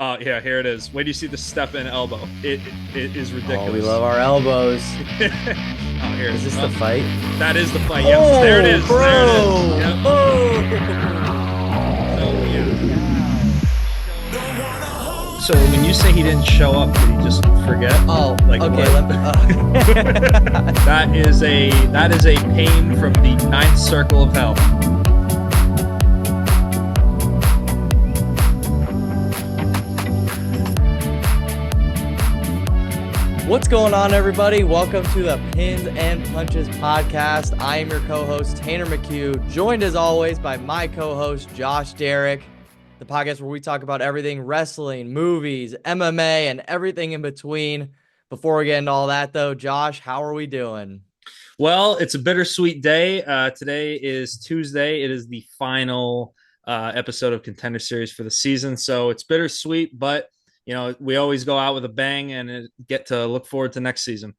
Yeah, here it is. Wait do you see the step in elbow? It is Oh, we ridiculous. love our elbows. Oh, here. Is this the Well, fight? that is the fight. Yep, there it Oh, is. There it is. bro. Yep. Oh. So yeah, Holy cow. so when you say he didn't show up, did he just forget? Oh, Like okay. what? That is a pain from the ninth circle of hell. What's going on, everybody? Welcome to the Pins and Punches podcast. I am your co-host, Tanner McHugh, joined as always by my co-host, Josh Derrick, the podcast where we talk about everything wrestling, movies, MMA, and everything in between. Before we get into all that, though, Josh, how are we doing? Well, it's a bittersweet day. Today is Tuesday. It is the final episode of Contender Series for the season, so it's bittersweet. But we always go out with a bang and get to look forward to next season.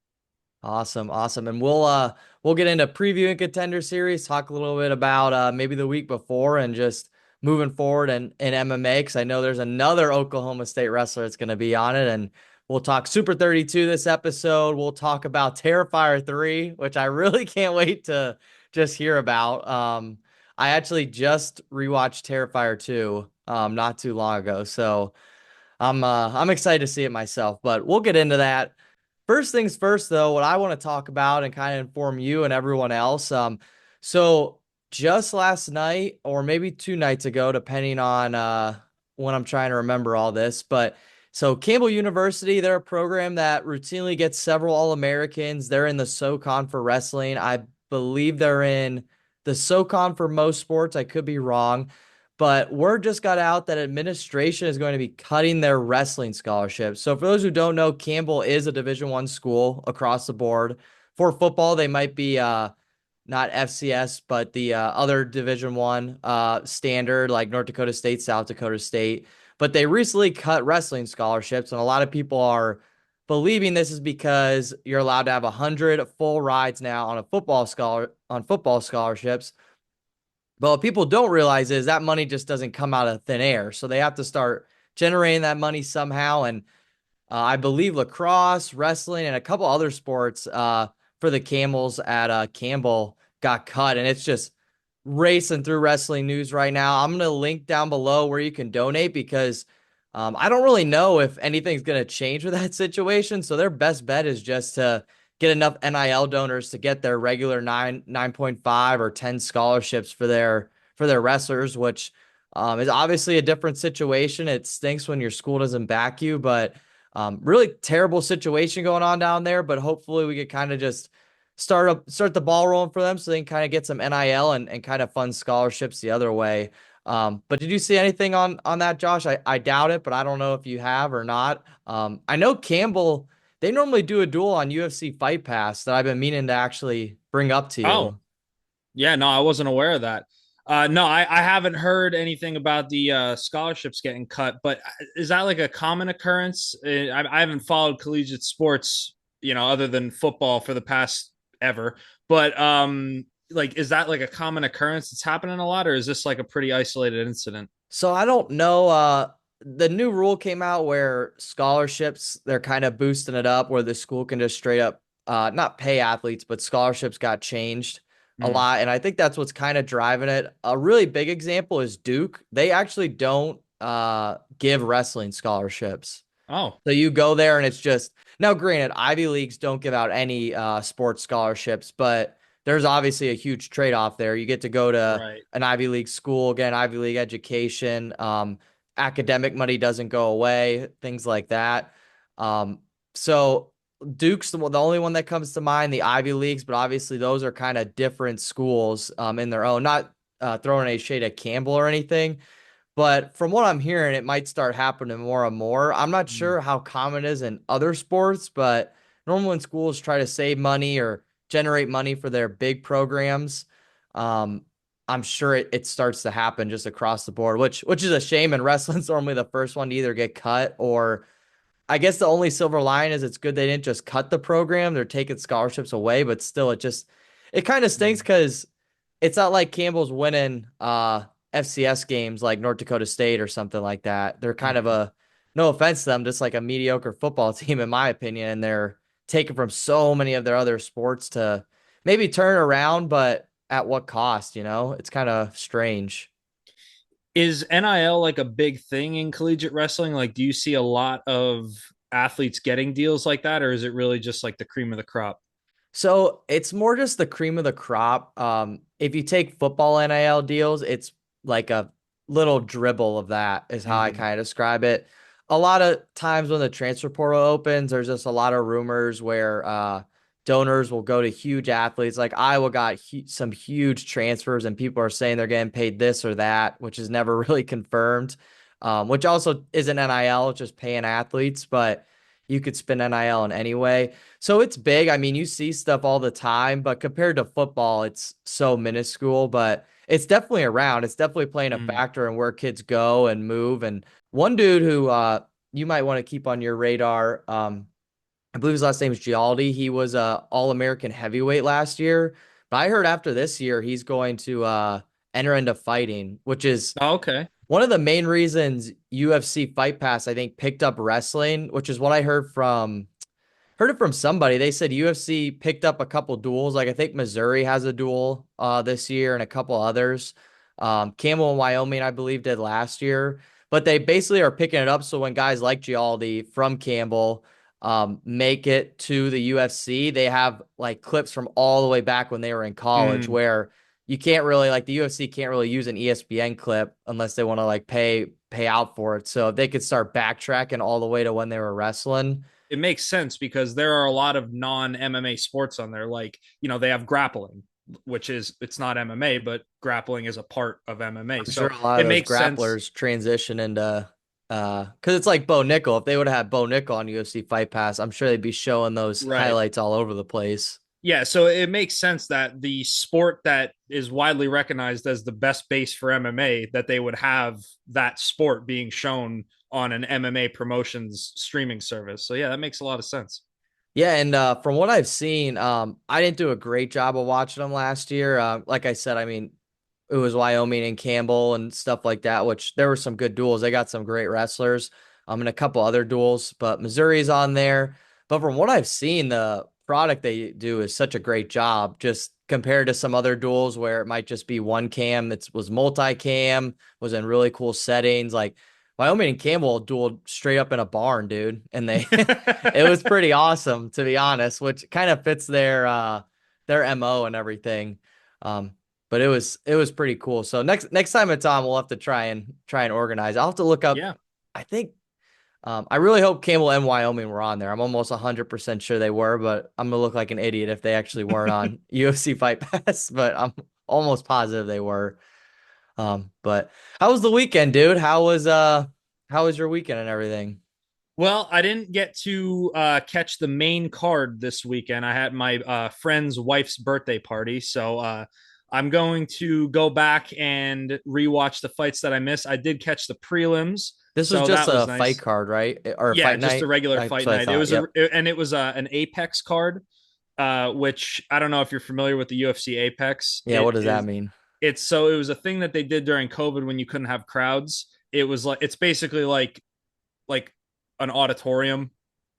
Awesome, awesome. And we'll get into previewing Contender Series, talk a little bit about maybe the week before and just moving forward in MMA, because I know there's another Oklahoma State wrestler that's going to be on it. And we'll talk Super 32 this episode. We'll talk about Terrifier 3, which I really can't wait to just hear about. I actually just rewatched Terrifier 2 not too long ago. So I'm excited to see it myself, but we'll get into that. First things first, though, what I want to talk about and kind of inform you and everyone else. So just last night, or maybe 2 nights ago, depending on when I'm trying to remember all this, but so Campbell University, they're a program that routinely gets several All-Americans. They're in the SoCon for wrestling. I believe they're in the SoCon for most sports. I could be wrong. But word just got out that administration is going to be cutting their wrestling scholarships. So for those who don't know, Campbell is a Division I school across the board. For football, they might be not FCS, but the other Division I standard like North Dakota State, South Dakota State. But they recently cut wrestling scholarships, and a lot of people are believing this is because you're allowed to have 100 full rides now on football scholarships. But what people don't realize is that money just doesn't come out of thin air. So they have to start generating that money somehow. And I believe lacrosse, wrestling, and a couple other sports for the Camels at Campbell got cut. And it's just racing through wrestling news right now. I'm going to link down below where you can donate because I don't really know if anything's going to change with that situation. So their best bet is just to get enough NIL donors to get their regular 9.5 or 10 scholarships for their wrestlers, which is obviously a different situation. It stinks when your school doesn't back you, but really terrible situation going on down there. But hopefully we could kind of just start the ball rolling for them so they can kind of get some NIL and kind of fund scholarships the other way. But did you see anything on that, Josh? I doubt it, but I don't know if you have or not. I know Campbell, they normally do a duel on UFC Fight Pass that I've been meaning to actually bring up to Oh, you. yeah, no, I wasn't aware of that. No, I haven't heard anything about the scholarships getting cut, but is that like a common occurrence? I haven't followed collegiate sports, other than football for the past ever. But like, is that like a common occurrence that's happening a lot, or is this like a pretty isolated incident? So I don't know. The new rule came out where scholarships, they're kind of boosting it up where the school can just straight up not pay athletes, but scholarships got changed a Hmm. lot. And I think that's what's kind of driving it. A really big example is Duke. They actually don't give wrestling scholarships. Oh, So you go there and it's just now, granted, Ivy Leagues don't give out any sports scholarships, but there's obviously a huge trade-off there. You get to go to right. an Ivy League school, get an Ivy League education. Academic money doesn't go away, things like that. Um, so Duke's the only one that comes to mind, the Ivy Leagues, but obviously those are kind of different schools in their own. Not throwing a shade at Campbell or anything, but from what I'm hearing, it might start happening more and more. I'm not Mm. sure how common it is in other sports, but normally when schools try to save money or generate money for their big programs, um, I'm sure it starts to happen just across the board, which is a shame. And wrestling's normally the first one to either get cut or I guess the only silver line is it's good they didn't just cut the program. They're taking scholarships away, but still it kind of stinks Mm. because it's not like Campbell's winning FCS games like North Dakota State or something like that. They're kind of Mm. no offense to them, just like a mediocre football team, in my opinion. And they're taken from so many of their other sports to maybe turn around, but at what cost? It's kind of strange. Is NIL like a big thing in collegiate wrestling? Like, do you see a lot of athletes getting deals like that, or is it really just like the cream of the crop? So it's more just the cream of the crop. If you take football NIL deals, it's like a little dribble of that, is how I Mm-hmm. kind of describe it. A lot of times when the transfer portal opens, there's just a lot of rumors where donors will go to huge athletes. Like Iowa got some huge transfers, and people are saying they're getting paid this or that, which is never really confirmed. Which also isn't NIL, it's just paying athletes, but you could spend NIL in any way. So it's big. I mean, you see stuff all the time, but compared to football, it's so minuscule, but it's definitely around. It's definitely playing a Mm. factor in where kids go and move. And one dude who you might want to keep on your radar, I believe his last name is Gialdi. He was a All-American heavyweight last year. But I heard after this year he's going to enter into fighting, which is Oh, okay. one of the main reasons UFC Fight Pass, I think, picked up wrestling, which is what I heard it from somebody. They said UFC picked up a couple duels. Like I think Missouri has a duel this year and a couple others. Campbell and Wyoming, I believe, did last year. But they basically are picking it up. So when guys like Gialdi from Campbell make it to the UFC, they have like clips from all the way back when they were in college Mm. where you can't really like the UFC can't really use an ESPN clip unless they want to like pay out for it. So they could start backtracking all the way to when they were wrestling. It makes sense because there are a lot of non MMA sports on there. Like, they have grappling, which is, it's not MMA, but grappling is a part of MMA. I'm sure So a lot of it those makes sense. grapplers transition into because it's like Bo Nickel. If they would have had Bo Nickel on UFC Fight Pass, I'm sure they'd be showing those Right. highlights all over the place. Yeah, so it makes sense that the sport that is widely recognized as the best base for MMA, that they would have that sport being shown on an MMA promotions streaming service. So yeah, that makes a lot of sense. Yeah, and from what I've seen, I didn't do a great job of watching them last year. Like I said, I mean, it was Wyoming and Campbell and stuff like that, which there were some good duels. They got some great wrestlers, and a couple other duels, but Missouri's on there. But from what I've seen, the product they do is such a great job, just compared to some other duels where it might just be one cam. It was multi-cam, was in really cool settings. Like Wyoming and Campbell dueled straight up in a barn, dude, and they it was pretty awesome to be honest, which kind of fits their MO and everything. Um, but it was pretty cool. So next time it's on, we'll have to try and organize. I'll have to look up. Yeah. I think I really hope Campbell and Wyoming were on there. I'm almost 100% sure they were, but I'm gonna look like an idiot if they actually weren't on UFC Fight Pass. But I'm almost positive they were. But how was the weekend, dude? How was your weekend and everything? Well, I didn't get to catch the main card this weekend. I had my friend's wife's birthday party, so I'm going to go back and rewatch the fights that I missed. I did catch the prelims, This was so just that was a fight nice. card, right? Or a Yeah, fight just a night? regular That's fight what I night. It thought. was Yep. an Apex card, which I don't know if you're familiar with the UFC Apex. Yeah, what does that mean? It was a thing that they did during COVID when you couldn't have crowds. It was like it's basically like an auditorium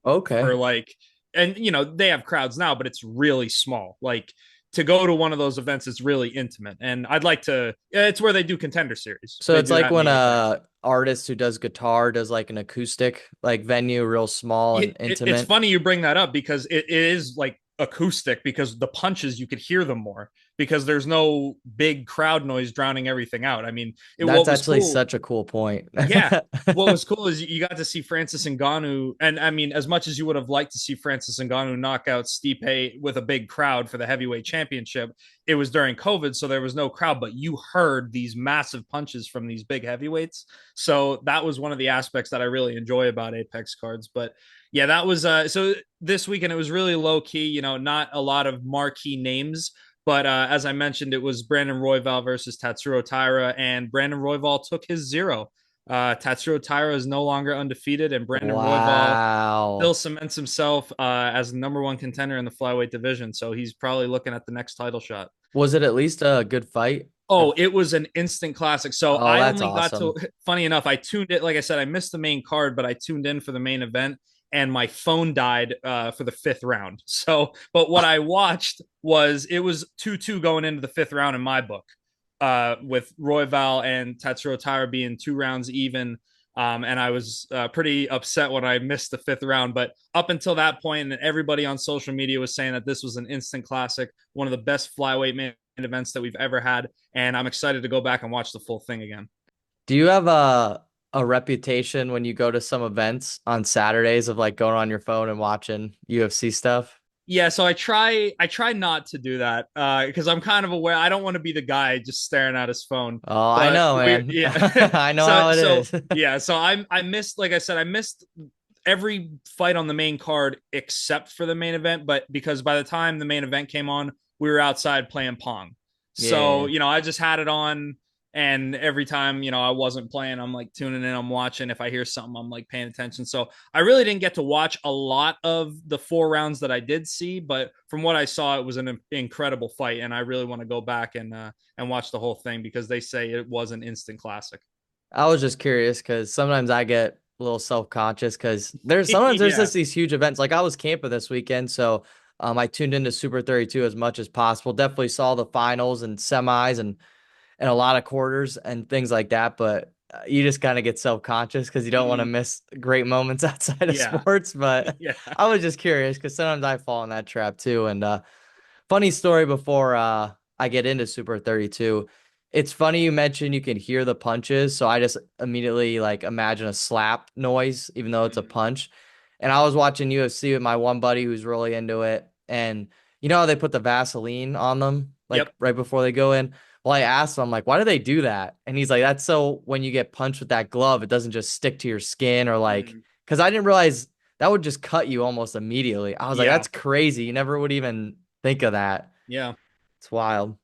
for Okay. like, and they have crowds now, but it's really small. Like, to go to one of those events is really intimate, and I'd like to. It's where they do Contender Series. So They it's do like that in when the Apex. a artist who does guitar does like an acoustic like venue, real small and It's intimate. funny you bring that up because it is like acoustic, because the punches you could hear them more because there's no big crowd noise drowning everything out. I mean, That's what was actually cool. such a cool point. Yeah. What was cool is you got to see Francis Ngannou, and I mean, as much as you would have liked to see Francis Ngannou knock out Stipe with a big crowd for the heavyweight championship, it was during COVID, so there was no crowd, but you heard these massive punches from these big heavyweights. So that was one of the aspects that I really enjoy about Apex cards. But yeah, that was so this weekend it was really low key, not a lot of marquee names. But as I mentioned, it was Brandon Royval versus Tatsuro Taira, and Brandon Royval took his zero. Tatsuro Taira is no longer undefeated, and Brandon Royval still Wow. cements himself as the number one contender in the flyweight division. So he's probably looking at the next title shot. Was it at least a good fight? Oh, it was an instant classic. So Oh, I that's only got to, awesome. funny enough, I tuned it. Like I said, I missed the main card, but I tuned in for the main event, and my phone died for the fifth round. So, but what I watched was it was 2-2 going into the fifth round in my book, with Royval and Tatsuro Taira being 2 rounds even. And I was pretty upset when I missed the fifth round. But up until that point, and everybody on social media was saying that this was an instant classic, one of the best flyweight main events that we've ever had, and I'm excited to go back and watch the full thing again. Do you have a reputation when you go to some events on Saturdays of like going on your phone and watching UFC stuff? Yeah, so I try not to do that because I'm kind of aware I don't want to be the guy just staring at his phone. Oh, I But know, we man. yeah, I know so how it so is. yeah, so I missed, like I said, I missed every fight on the main card except for the main event. But because by the time the main event came on, we were outside playing Pong. So, Yeah. I just had it on. And every time, I wasn't playing, I'm like tuning in, I'm watching. If I hear something, I'm like paying attention. So I really didn't get to watch a lot of the 4 rounds that I did see, but from what I saw, it was an incredible fight. And I really want to go back and watch the whole thing because they say it was an instant classic. I was just curious because sometimes I get a little self-conscious because there's Yeah. just these huge events. Like I was camping this weekend, so I tuned into Super 32 as much as possible. Definitely saw the finals and semis and a lot of quarters and things like that. But you just kind of get self-conscious because you don't want to Mm, miss great moments outside of yeah. sports. But Yeah. I was just curious because sometimes I fall in that trap too. And funny story before I get into Super 32. It's funny you mentioned you can hear the punches, so I just immediately like imagine a slap noise, even though it's a Mm. punch. And I was watching UFC with my one buddy who's really into it, and you know how they put the Vaseline on them like Yep. right before they go in. Well, I asked him, I'm like, why do they do that? And he's like, that's so when you get punched with that glove, it doesn't just stick to your skin or like, Mm. because I didn't realize that would just cut you almost immediately. I was like, Yeah. that's crazy. You never would even think of that. Yeah. It's wild.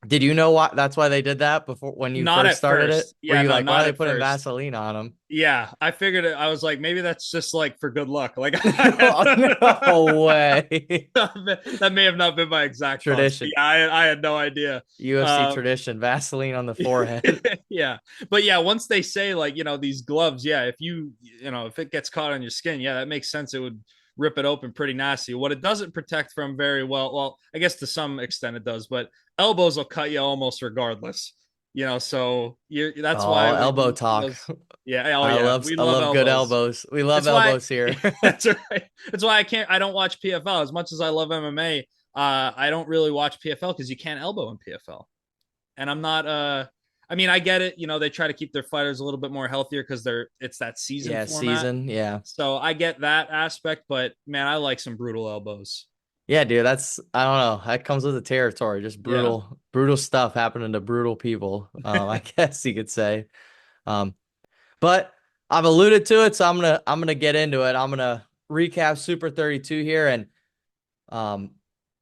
Did you know why that's why they did that before when you Not first at started it? first. Were Yeah, you no, like, why are not they at putting first. Vaseline on Yeah, I figured it. I was like, maybe that's just like for good luck. Like them? No way. that may have not been my exact thoughts, but Tradition. yeah, I had no idea. UFC Um, tradition. Vaseline on the forehead. yeah, but yeah, once they say like these gloves, yeah, if if it gets caught on your skin, yeah, that makes sense. It would rip it open pretty nasty. What it doesn't protect from very well, I guess to some extent it does, but elbows will cut you almost regardless. So that's Oh, why elbow talk. those. Yeah, oh yeah, we I love love good elbows. elbows. We love That's why elbows here. that's right. That's why I don't watch PFL as much as I love MMA. I don't really watch PFL because you can't elbow in PFL, and I'm not. I mean, I get it. They try to keep their fighters a little bit more healthier because it's that season Yeah, format. season. Yeah. So I get that aspect, but man, I like some brutal elbows. Yeah, dude, that's I don't know. That comes with the territory. Just Yeah. brutal stuff happening to brutal people. I guess you could say. Um, but I've alluded to it, so I'm gonna get into it. I'm gonna recap Super 32 here, and um,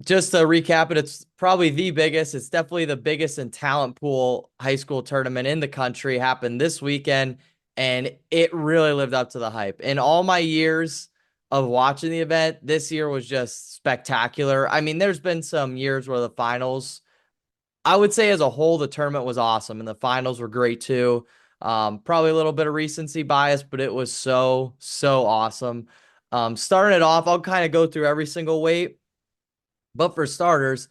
just to recap it, it's probably the biggest. It's definitely the biggest in talent pool high school tournament in the country. Happened this weekend, and it really lived up to the hype. In all my years of watching the event, this year was just spectacular. I mean, there's been some years where the finals I would say as a whole, the tournament was awesome and the finals were great too. Probably a little bit of recency bias, but it was so awesome. Starting it off, I'll kind of go through every single weight, but for starters,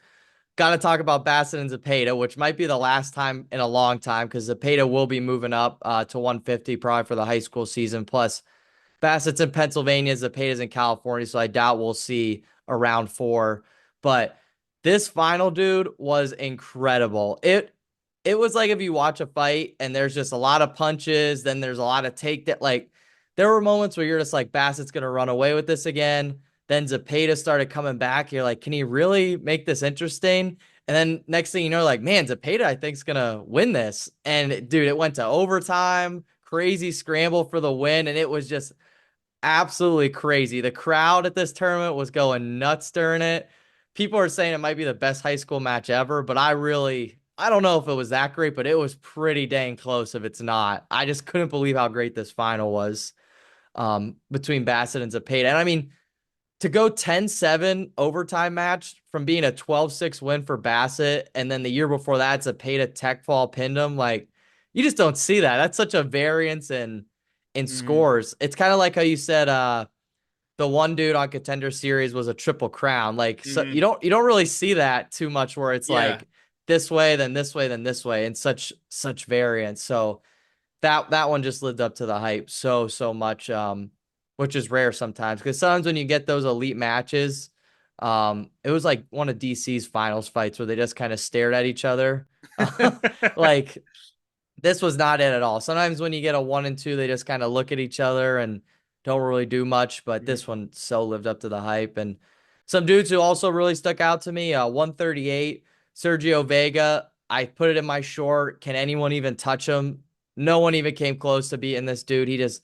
got to talk about Bassett and Zepeda, which might be the last time in a long time because Zepeda will be moving up to 150 probably for the high school season. Plus, Bassett's in Pennsylvania, Zepeda's in California, so I doubt we'll see a round four. But this final dude was incredible. It was like if you watch a fight and there's just a lot of punches, then there's a lot of take that like there were moments where you're just like Bassett's gonna run away with this again. Then Zepeda started coming back. You're like, can he really make this interesting? And then next thing you know, like, man, Zepeda, I think, is gonna win this. And dude, it went to overtime, crazy scramble for the win, and it was just absolutely crazy. The crowd at this tournament was going nuts during it. People are saying it might be the best high school match ever, but I don't know if it was that great, but it was pretty dang close if it's not. I just couldn't believe how great this final was between Bassett and Zepeda. And I mean, to go 10-7 overtime match from being a 12-6 win for Bassett, and then the year before that, it's a Peta Tech fall pinned him. Like, you just don't see that. That's such a variance in Mm, scores. It's kind of like how you said the one dude on Contender Series was a triple crown. Like, so mm, you don't really see that too much where it's yeah. like this way, then this way, then this way, and such variance. So that one just lived up to the hype so much, which is rare sometimes because sometimes when you get those elite matches, it was like one of DC's finals fights where they just kind of stared at each other. Like this was not it at all. Sometimes when you get a 1 and 2, they just kind of look at each other and don't really do much. But Mm, this one so lived up to the hype. And some dudes who also really stuck out to me, 138, Sergio Vega. I put it in my short. Can anyone even touch him? No one even came close to beating this dude. He just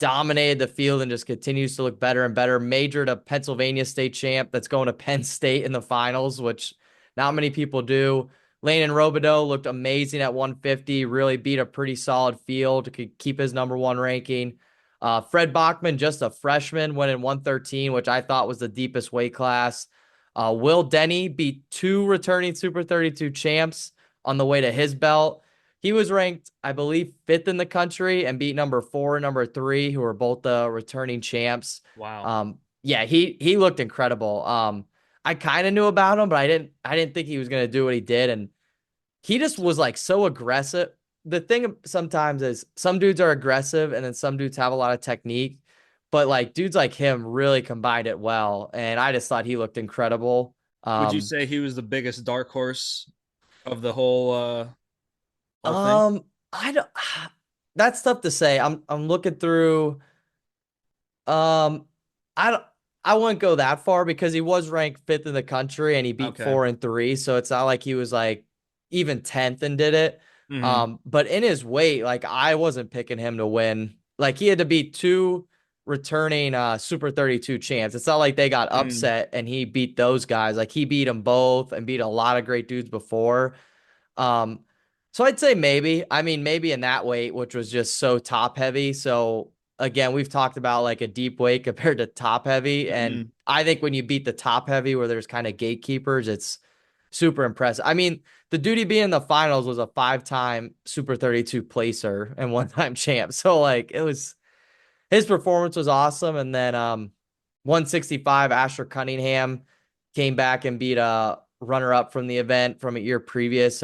dominated the field and just continues to look better and better. Majored a Pennsylvania state champ that's going to Penn State in the finals, which not many people do. Landon Robideau looked amazing at 150, really beat a pretty solid field, could keep his number one ranking. Fred Bachman, just a freshman, went in 113, which I thought was the deepest weight class. Will Denny beat two returning Super 32 champs on the way to his belt. He was ranked, I believe, fifth in the country and beat number four and number three, who were both the returning champs. wow. Yeah, he looked incredible. I kind of knew about him, but I didn't think he was gonna do what he did, and he just was like so aggressive. The thing sometimes is some dudes are aggressive, and then some dudes have a lot of technique, but like dudes like him really combined it well, and I just thought he looked incredible. Would you Um, say he was the biggest dark horse of the whole thing? um, I don't. That's tough to say. I'm looking through. Um, I don't. I wouldn't go that far because he was ranked fifth in the country and he beat Okay. 4 and 3. So it's not like he was like even 10th and did it. Hmm. But in his weight, like I wasn't picking him to win. Like he had to beat two returning Super 32 champs. It's not like they got Mm. upset and he beat those guys. Like he beat them both and beat a lot of great dudes before. Um, so I'd say maybe. I mean, maybe in that weight, which was just so top heavy. So again, we've talked about like a deep weight compared to top heavy. And Mm. I think when you beat the top heavy where there's kind of gatekeepers, it's super impressive. I mean, the duty being in the finals was a 5-time Super 32 placer and 1-time champ. So like it was his performance was awesome. And then 165, Asher Cunningham came back and beat a runner up from the event from a year previous.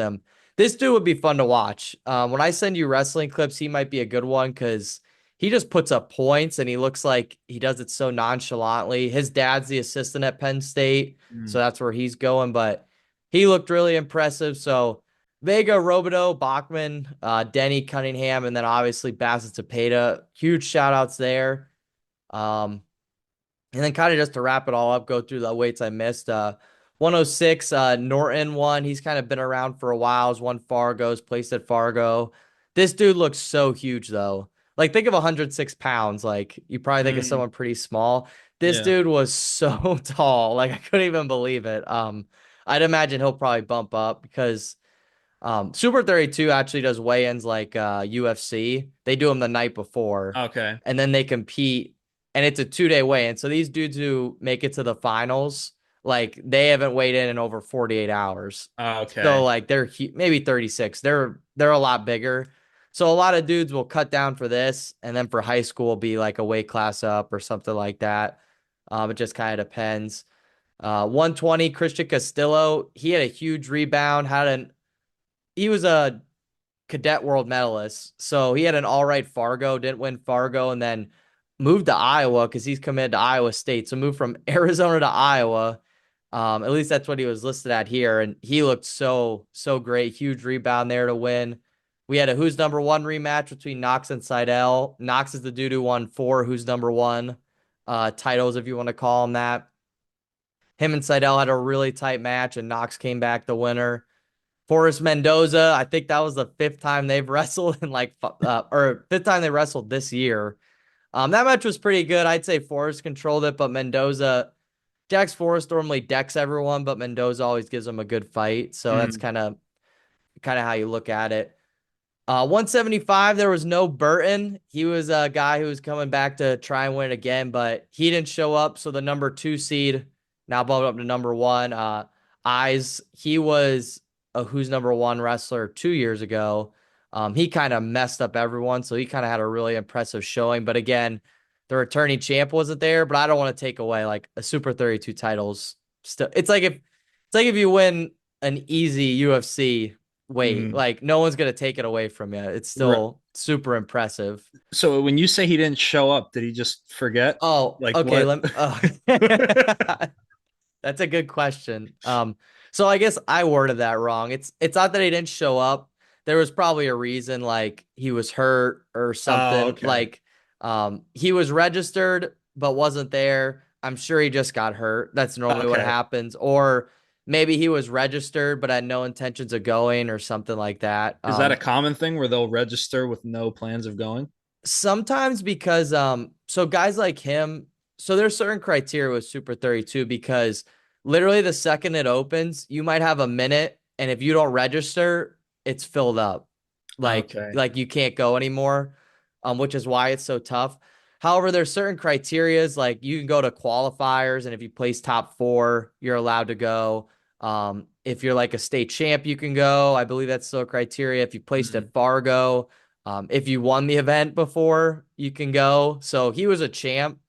This dude would be fun to watch. When I send you wrestling clips, he might be a good one because he just puts up points and he looks like he does it so nonchalantly. His dad's the assistant at Penn State, so Mm. that's where he's going. But he looked really impressive. So Vega, Robideau, Bachman, Denny, Cunningham, and then obviously Bassett Zepeda. Huge shout outs there. Um, and then kind of just to wrap it all up, go through the weights I missed. 106, Norton won. He's kind of been around for a while. He's won Fargo's, placed at Fargo. This dude looks so huge though. Like think of 106 pounds. Like you probably think of Mm. someone pretty small. This Yeah. dude was so tall. Like I couldn't even believe it. I'd imagine he'll probably bump up because Super 32 actually does weigh-ins like UFC. They do them the night before, Okay. and then they compete, and it's a 2-day weigh-in. So these dudes who make it to the finals, like they haven't weighed in over 48 hours. So Okay. like they're maybe 36. They're a lot bigger. So a lot of dudes will cut down for this, and then for high school be like a weight class up or something like that. It just kind of depends. 120, Christian Castillo, he had a huge rebound, he was a cadet world medalist. So he had an all right Fargo, didn't win Fargo, and then moved to Iowa because he's committed to Iowa State. So moved from Arizona to Iowa. At least that's what he was listed at here. And he looked so great. Huge rebound there to win. We had a who's number one rematch between Knox and Seidel. Knox is the dude who won 4 who's number one titles, if you want to call him that. Him and Seidel had a really tight match, and Knox came back the winner. Forrest Mendoza, I think that was the fifth time they've wrestled in or fifth time they wrestled this year. That match was pretty good. I'd say Forrest controlled it, but Mendoza, Jax Forrest normally decks everyone, but Mendoza always gives him a good fight. So that's Mm. kind of how you look at it. 175, there was no Burton. He was a guy who was coming back to try and win it again, but he didn't show up. So the number 2 seed now bumped up to number 1. Eyes, he was a who's number 1 wrestler 2 years ago. He kind of messed up everyone, so he kind of had a really impressive showing. But again, the returning champ wasn't there. But I don't want to take away like a Super 32 titles. Still, it's like if you win an easy UFC weight. Mm. Like no one's gonna take it away from you. It's still super impressive. So when you say he didn't show up, did he just forget? Oh, Like okay. what? That's a good question. So I guess I worded that wrong. It's not that he didn't show up. There was probably a reason, like he was hurt or Oh, something. okay. Like, he was registered but wasn't there. I'm sure he just got hurt. That's normally what Okay. happens. Or maybe he was registered but had no intentions of going or something like that. Is that a common thing where they'll register with no plans of going? Sometimes because so guys like him, so there's certain criteria with Super 32 because literally the second it opens, you might have a minute and if you don't register, it's filled up. Like Okay. like you can't go anymore, which is why it's so tough. However, there's certain criterias like you can go to qualifiers and if you place top 4, you're allowed to go. If you're like a state champ, you can go. I believe that's still a criteria. If you placed Mm. at Fargo, if you won the event before, you can go. So he was a champ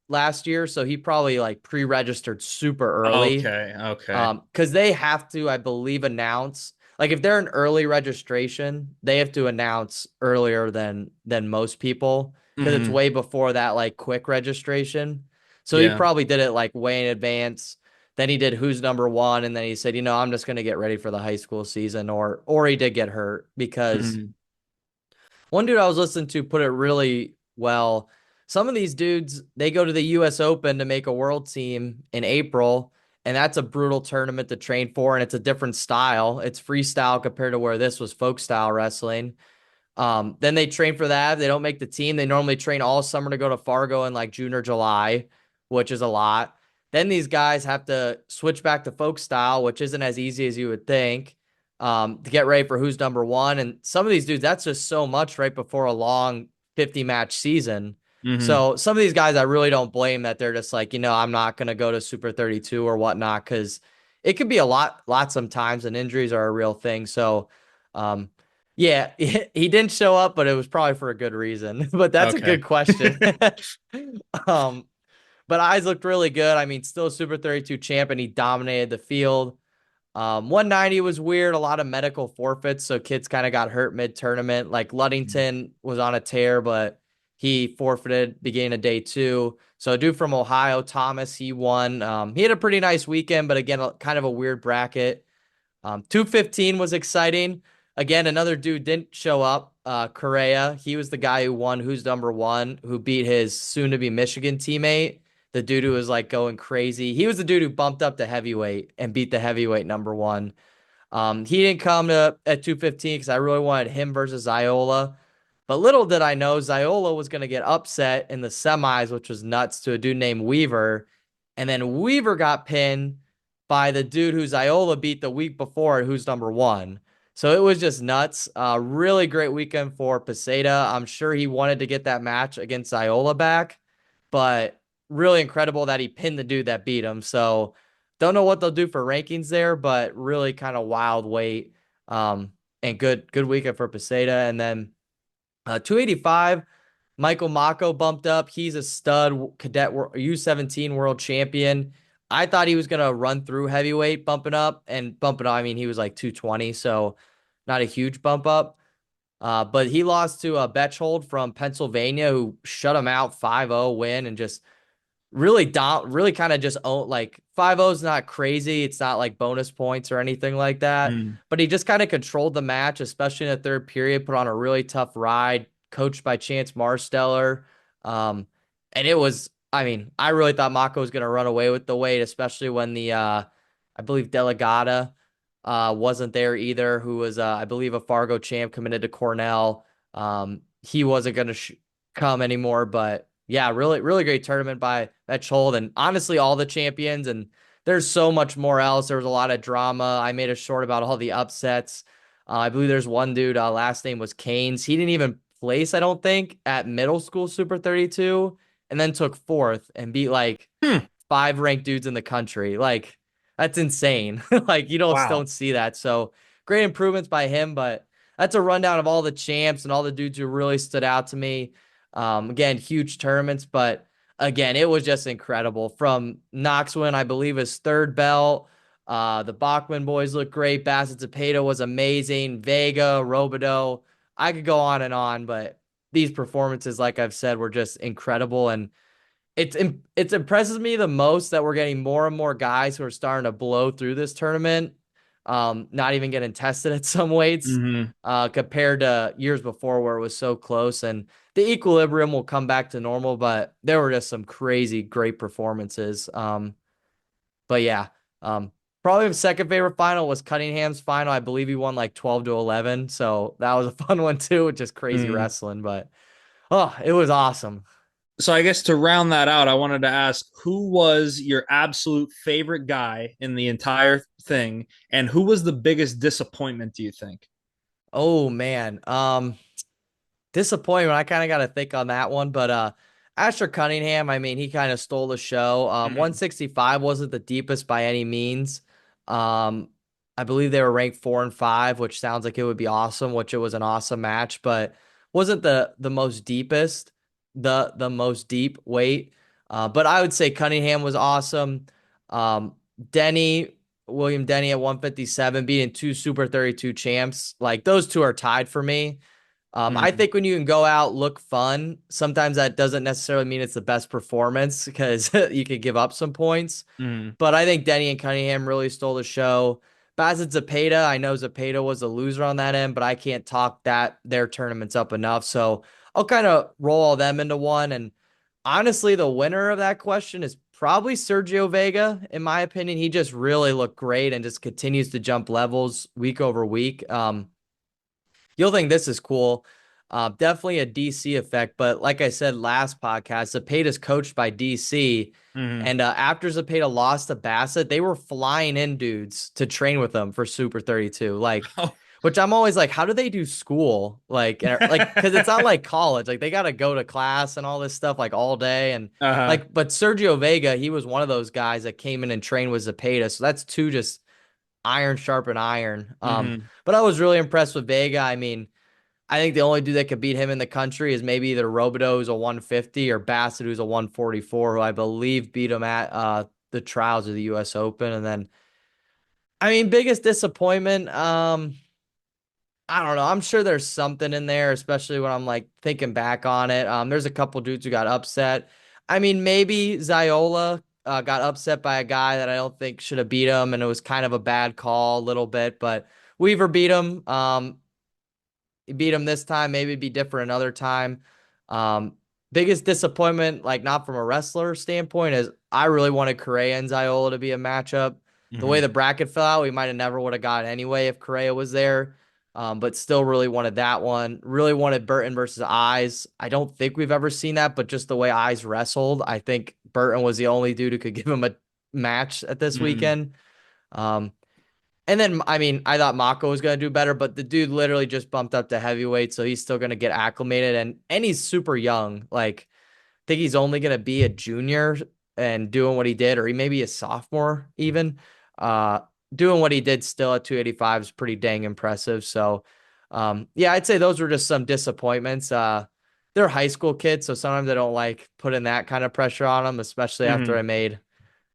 last year, so he probably like pre-registered super early. Okay. Okay. Because they have to, I believe, announce like if they're an early registration, they have to announce earlier than most people because it's Hmm. way before that like quick registration. So he Yeah. probably did it like way in advance. Then he did who's number 1, and then he said, I'm just gonna get ready for the high school season, or he did get hurt because Hmm. one dude I was listening to put it really well. Some of these dudes, they go to the US Open to make a world team in April, and that's a brutal tournament to train for, and it's a different style. It's freestyle compared to where this was folk style wrestling. Then they train for that. They don't make the team. They normally train all summer to go to Fargo in like June or July, which is a lot. Then these guys have to switch back to folk style, which isn't as easy as you would think, to get ready for who's number 1. And some of these dudes, that's just so much right before a long 50 match season. Hmm. So some of these guys, I really don't blame that they're just like, I'm not going to go to Super 32 or whatnot because it could be a lot sometimes, and injuries are a real thing. So, um, yeah, he didn't show up, but it was probably for a good reason. But that's a Okay. good question. Um, but eyes looked really good. I mean, still a Super 32 champ, and he dominated the field. 190 was weird. A lot of medical forfeits, so kids kind of got hurt mid-tournament. Like Ludington was on a tear, but he forfeited beginning of day 2. So a dude from Ohio, Thomas, he won. He had a pretty nice weekend, but again, kind of a weird bracket. 215 was exciting. Again, another dude didn't show up. Correa, he was the guy who won who's number 1, who beat his soon-to-be Michigan teammate, the dude who was like going crazy. He was the dude who bumped up to heavyweight and beat the heavyweight number 1. He didn't come to at 215 because I really wanted him versus Ziola. But little did I know Ziola was going to get upset in the semis, which was nuts, to a dude named Weaver. And then Weaver got pinned by the dude who Ziola beat the week before, who's number 1. So it was just nuts. Really great weekend for Peseta. I'm sure he wanted to get that match against Ziola back, but really incredible that he pinned the dude that beat him. So don't know what they'll do for rankings there, but really kind of wild weight. And good weekend for Peseta. And then 285, Michael Mako bumped up. He's a stud cadet U17 world champion. I thought he was gonna run through heavyweight, bumping up and bumping up. I mean, he was like 220, so not a huge bump up. But he lost to a Betchhold from Pennsylvania, who shut him out 5-0 win and just really kind of just own like 5-0 is not crazy. It's not like bonus points or anything like that. Mm. But he just kind of controlled the match, especially in the third period, put on a really tough ride, coached by Chance Marsteller. And it was, I mean, I really thought Mako was gonna run away with the weight, especially when the I believe Delegata wasn't there either, who was I believe a Fargo champ committed to Cornell. He wasn't gonna come anymore, but yeah, really great tournament by Betchhold, and honestly, all the champions. And there's so much more else. There was a lot of drama. I made a short about all the upsets. I believe there's one dude, last name was Canes. He didn't even place, I don't think, at middle school Super 32, and then took fourth and beat like Hmm. five ranked dudes in the country. Like, that's insane. Like, you Wow. don't see that. So great improvements by him, but that's a rundown of all the champs and all the dudes who really stood out to me. Again, huge tournaments, but again, it was just incredible. From Knoxwin, I believe his third belt. The Bachman boys look great. Bassett Zepeda was amazing. Vega, Robideau. I could go on and on, but these performances, like I've said, were just incredible. And it impresses me the most that we're getting more and more guys who are starting to blow through this tournament, not even getting tested at some weights, Hmm. compared to years before where it was so close. And the equilibrium will come back to normal, but there were just some crazy great performances. But yeah, um, probably my second favorite final was Cunningham's final. I believe he won like 12 to 11, so that was a fun one too, just crazy Hmm. wrestling. But oh, it was awesome. So I guess to round that out, I wanted to ask who was your absolute favorite guy in the entire thing, and who was the biggest disappointment, do you think? Oh man. Disappointment. I kind of got to think on that one, but Asher Cunningham, I mean, he kind of stole the show. Mhm. 165 wasn't the deepest by any means. Um, I believe they were ranked 4 and 5, which sounds like it would be awesome, which it was an awesome match, but wasn't the most deepest, the most deep weight. But I would say Cunningham was awesome. Um, Denny, William Denny at 157, beating two Super 32 champs. Like those two are tied for me. I Mhm. think when you can go out, look fun, sometimes that doesn't necessarily mean it's the best performance because you could give up some points. Mhm. But I think Denny and Cunningham really stole the show. Bassett Zepeda, I know Zepeda was a loser on that end, but I can't talk their tournaments up enough. So I'll kind of roll all them into one. And honestly, the winner of that question is probably Sergio Vega. In my opinion, he just really looked great and just continues to jump levels week over week. You'll think this is cool. Definitely a DC effect, but like I said last podcast, Zepeda's coached by DC, Mhm. and after Zepeda lost to Bassett, they were flying in dudes to train with them for Super 32. Like, Oh. which I'm always like, how do they do school? Like, because it's not like college. Like, they got to go to class and all this stuff like all day, and Uh-huh. like, but Sergio Vega, he was one of those guys that came in and trained with Zepeda, so that's two just iron sharpen iron. Mhm. But I was really impressed with Vega. I mean, I think the only dude that could beat him in the country is maybe either Robideau, who's a 150, or Bassett, who's a 144, who I believe beat him at the trials of the U.S. Open. And then, I mean, biggest disappointment. I don't know. I'm sure there's something in there, especially when I'm like thinking back on it. There's a couple dudes who got upset. I mean, maybe Ziola got upset by a guy that I don't think should have beat him, and it was kind of a bad call a little bit. But Weaver beat him. He beat him this time. Maybe it'd be different another time. Um, Biggest disappointment, like not from a wrestler standpoint, is I really wanted Correa and Ziola to be a matchup. The way Mhm. the bracket fell out, we might have never would have got anyway if Correa was there. But still really wanted that one. Really wanted Burton versus Eyes. I don't think we've ever seen that, but just the way Eyes wrestled, I think Burton was the only dude who could give him a match at this Mhm. weekend. Um, and then, I mean, I thought Mako was going to do better, but the dude literally just bumped up to heavyweight, so he's still going to get acclimated. And he's super young. Like, I think he's only going to be a junior and doing what he did, or he may be a sophomore even. Uh, Doing what he did still at 285 is pretty dang impressive. So, yeah, I'd say those were just some disappointments. They're high school kids, so sometimes I don't like putting that kind of pressure on them, especially after I Mhm. made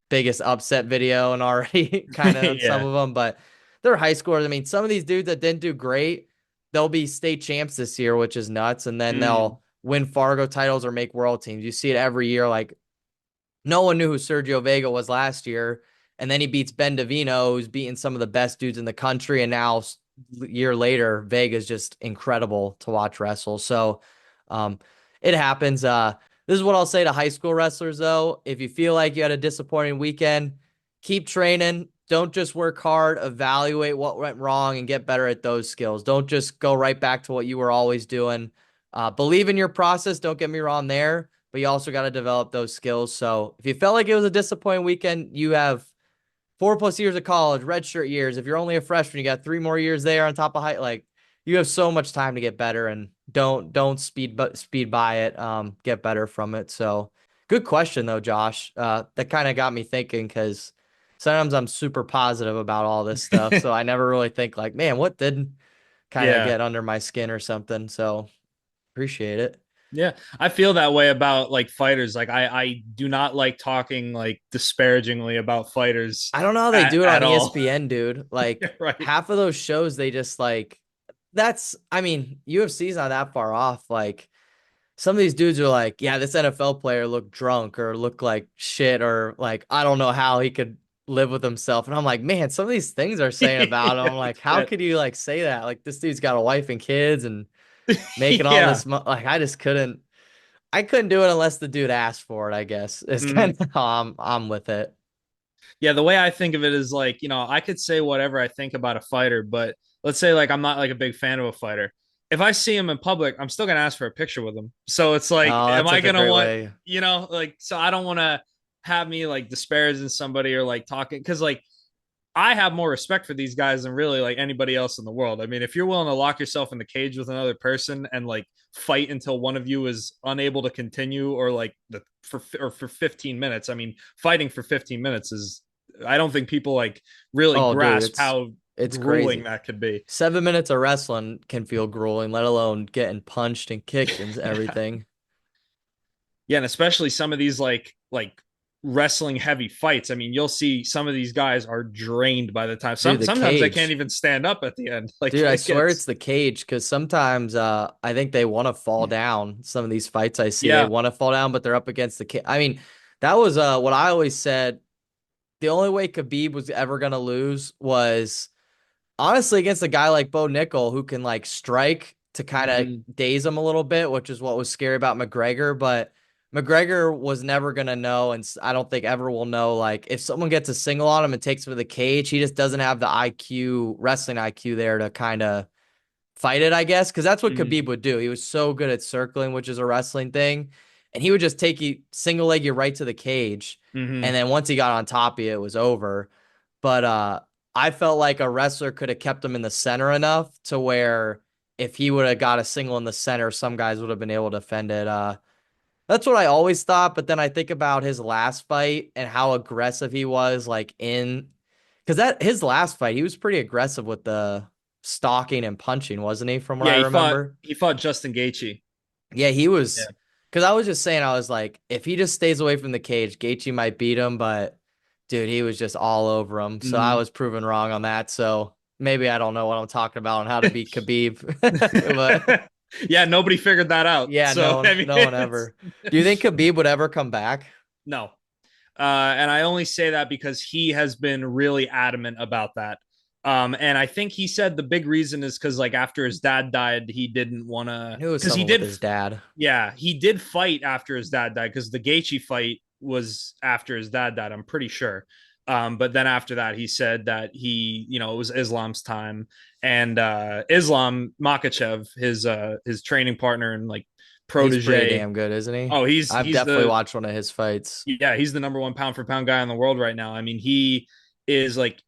biggest upset video and already kind of on some Yeah. of them, but they're high schoolers. I mean, some of these dudes that didn't do great, they'll be state champs this year, which is nuts. And then Mhm. they'll win Fargo titles or make world teams. You see it every year. Like no one knew who Sergio Vega was last year. And then he beats Ben Davino, who's beating some of the best dudes in the country. And now, a year later, Vega's just incredible to watch wrestle. So um, it happens. This is what I'll say to high school wrestlers, though. If you feel like you had a disappointing weekend, keep training. Don't just work hard, evaluate what went wrong, and get better at those skills. Don't just go right back to what you were always doing. Believe in your process. Don't get me wrong there, but you also got to develop those skills. So if you felt like it was a disappointing weekend, you have 4+ years of college, redshirt years. If you're only a freshman, you got 3 more years there on top of height. Like you have so much time to get better, and don't speed by it. Get better from it. So good question though, Josh. That kind of got me thinking because sometimes I'm super positive about all this stuff, so I never really think like, man, what did kind of Yeah. get under my skin or something. So appreciate it. Yeah, I feel that way about like fighters. Like I do not like talking like disparagingly about fighters I don't know how they do it on at all. ESPN, dude. Like Right. half of those shows, they just like I mean, UFC's not that far off. Like some of these dudes are like, yeah, this NFL player looked drunk or looked like shit or like I don't know how he could live with himself. And I'm like, man, some of these things are saying about him. I'm like, how Shit. could you like say that? Like this dude's got a wife and kids and making all Yeah. this like I just couldn't. I couldn't do it unless the dude asked for it, I guess. It's kind Mhm. of how I'm with it. Yeah, the way I think of it is like, I could say whatever I think about a fighter, but let's say like I'm not like a big fan of a fighter. If I see him in public, I'm still gonna ask for a picture with him. So it's like, Oh, am that's I like a gonna great want, way. like, so I don't want to have me like disparaging somebody or like talking because like I have more respect for these guys than really like anybody else in the world. I mean, if you're willing to lock yourself in the cage with another person and like fight until one of you is unable to continue or like for 15 minutes, I mean, fighting for 15 minutes is I don't think people like really Oh, dude, grasp how it's grueling crazy. that could be. 7 minutes of wrestling can feel grueling, let alone getting punched and kicked and Yeah. everything. Yeah, and especially some of these like wrestling heavy fights. I mean, you'll see some of these guys are drained by the time. Dude, the Sometimes they can't cage. even stand up at the end. Like Dude, I it swear it's gets the cage because sometimes I think they want to fall down. Some of these fights I see, they yeah. want to fall down, but they're up against the cage. I mean, that was what I always said. The only way Khabib was ever gonna lose was honestly against a guy like Bo Nickel who can like strike to kind of Mhm. daze him a little bit, which is what was scary about McGregor. But McGregor was never gonna know, and I don't think ever will know. Like if someone gets a single on him and takes him to the cage, he just doesn't have the IQ, wrestling IQ there to kind of fight it, I guess, because that's what Mhm. Khabib would do. He was so good at circling, which is a wrestling thing, and he would just take you single leg you right to the cage, and Mhm. then once he got on top of you, it was over. But I felt like a wrestler could have kept him in the center enough to where if he would have got a single in the center, some guys would have been able to defend it. That's what I always thought, but then I think about his last fight and how aggressive he was, like in because that his last fight, he was pretty aggressive with the stalking and punching, wasn't he? From what Yeah, I he fought remember. he fought Justin Gaethje. Yeah, he Yeah. was. Because I was just saying, I was like, if he just stays away from the cage, Gaethje might beat him, but dude, he was just all over him. So I Mhm. was proven wrong on that. So maybe I don't know what I'm talking about on how to beat Khabib, but Yeah, nobody figured that out. yeah, So I mean, no one ever. Do you think Khabib would ever come back? no. And I only say that because he has been really adamant about that. And I think he said the big reason is because like after his dad died, he didn't want I to knew it was because something with his dad. he did fight after his dad died because the Gaethje fight was after his dad died. I'm pretty sure. But then after that, he said that it was Islam's time, and Islam Makachev, his training partner and like He's pretty protege. damn good, isn't he? Oh, I've he's definitely the watched one of his fights. yeah, he's the number one pound for pound guy in the world right now. I mean, he is like,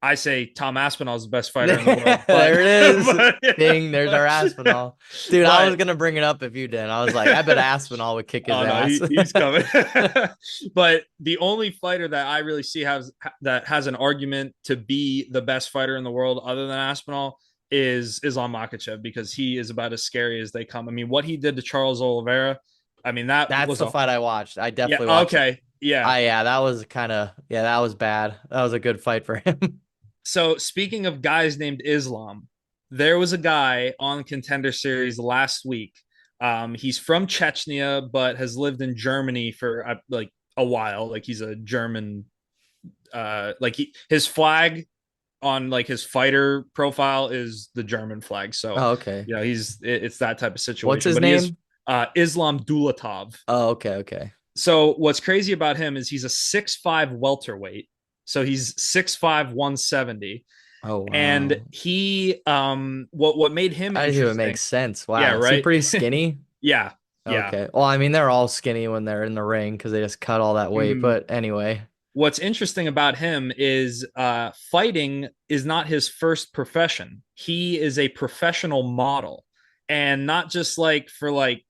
I say Tom Aspinall is the best fighter in the world, but There it is. but Ding, there's our Aspinall. Dude, I was but gonna bring it up if you didn't. I was like, I bet Aspinall would kick his oh no, ass. he's coming. But the only fighter that I really see has an argument to be the best fighter in the world, other than Aspinall, is Islam Makhachev because he is about as scary as they come. I mean, what he did to Charles Oliveira, I mean, that That's was the a fight I watched. I yeah. definitely watched it. Okay, yeah. Yeah, that was that was bad. That was a good fight for him. So speaking of guys named Islam, there was a guy on Contender Series last week. He's from Chechnya, but has lived in Germany for like a while. Like he's a German. His flag on like his fighter profile is the German flag. So, Oh, okay. it's that type of What's situation. his But he is name? Islam Dulatov. Oh, okay, okay. So what's crazy about him is he's a 6'5" welterweight. So he's 6'5", 170. Oh And wow. what made him That even interesting. makes sense. Yeah, Wow. Is he right. pretty skinny? Yeah, yeah. Okay. Well, I mean, they're all skinny when they're in the ring because they just cut all that weight. Mhm. But anyway. What's interesting about him is fighting is not his first profession. He is a professional model, and not just like for like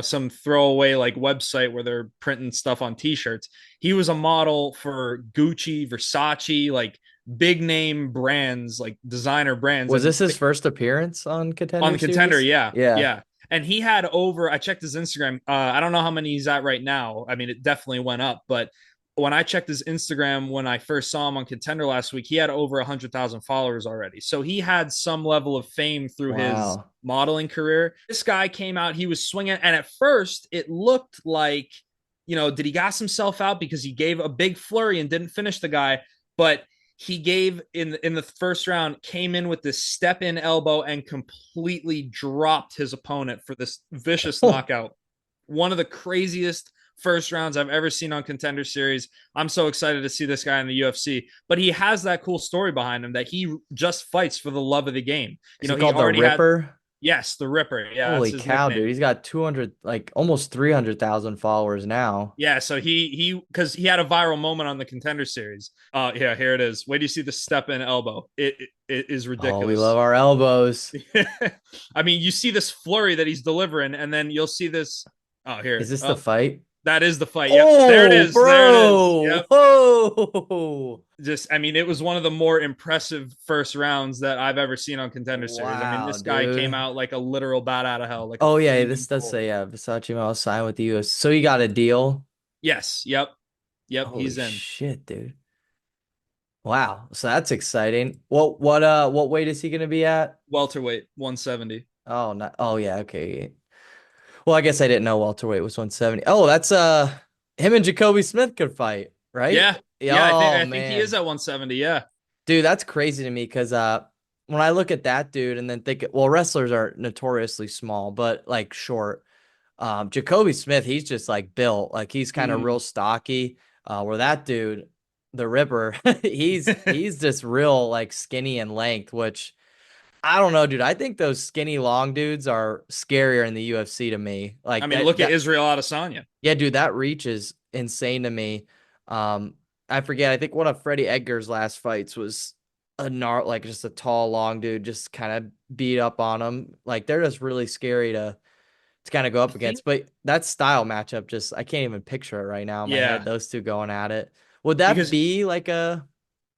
some throwaway like website where they're printing stuff on t-shirts. He was a model for Gucci, Versace, like big name brands, like designer brands, Was and this his first appearance on on Contender the Contender, Series? yeah, Yeah. yeah. And he had over, I checked his Instagram. I don't know how many he's at right now. I mean, it definitely went up, but when I checked his Instagram when I first saw him on Contender last week, he had over 100,000 followers already. So he had some level of fame through his Wow. modeling career. This guy came out, he was swinging, and at first it looked like, did he gas himself out because he gave a big flurry and didn't finish the guy? But he gave in the first round, came in with this step in elbow and completely dropped his opponent for this vicious knockout. One of the craziest first rounds I've ever seen on Contender Series. I'm so excited to see this guy in the UFC. But he has that cool story behind him that he just fights for the love of the game. Is he He called the already had, Ripper? yes, the Ripper. Yeah, that's Holy his cow, dude. nickname. He's got 200, like almost 300,000 followers now. Yeah, so he because he had a viral moment on the Contender Series. Yeah, here it is. Wait do you see the step in elbow? It is Oh, we love ridiculous. our elbows. I mean, you see this flurry that he's delivering, and then you'll see this. Oh, Is here. this the Oh, fight? that is the fight. Yep, there it Oh, is. There it is. bro. Yep. Whoa. Just, I mean, it was one of the more impressive first rounds that I've ever seen on Contender Series. I mean, Wow, this guy came dude. out like a literal bat out of hell, like a Oh, yeah, this flaming does bull. say, yeah, Versace Mall signed with the US. So you got a deal? Yes. Yep. Yep. Holy He's in shit, dude. Wow. So that's exciting. What weight is he gonna be at? welterweight, 170. Oh, not, oh yeah, okay. Well, I guess I didn't know welterweight was 170. Oh, that's him and Jacoby Smith could fight, right? Yeah. Yeah, Yeah. oh I think he is man. at 170. Yeah. Dude, that's crazy to me because when I look at that dude and then think, well, wrestlers are notoriously small, but like short. Jacoby Smith, he's just like built, like he's kind of real Mm. stocky. Where that dude, the Ripper, he's just real like skinny and length, which I don't know, dude. I think those skinny long dudes are scarier in the UFC to me. I Like mean, that look at that Israel Adesanya. yeah, dude, that reach is insane to me. Um, I forget. I think one of Freddie Edgar's last fights was like just a tall, long dude, just kind of beat up on him. Like they're just really scary to kind of go I up think, against. But that style matchup, just I can't even picture it right now in my head. yeah, Those two going at it. Would that because be like a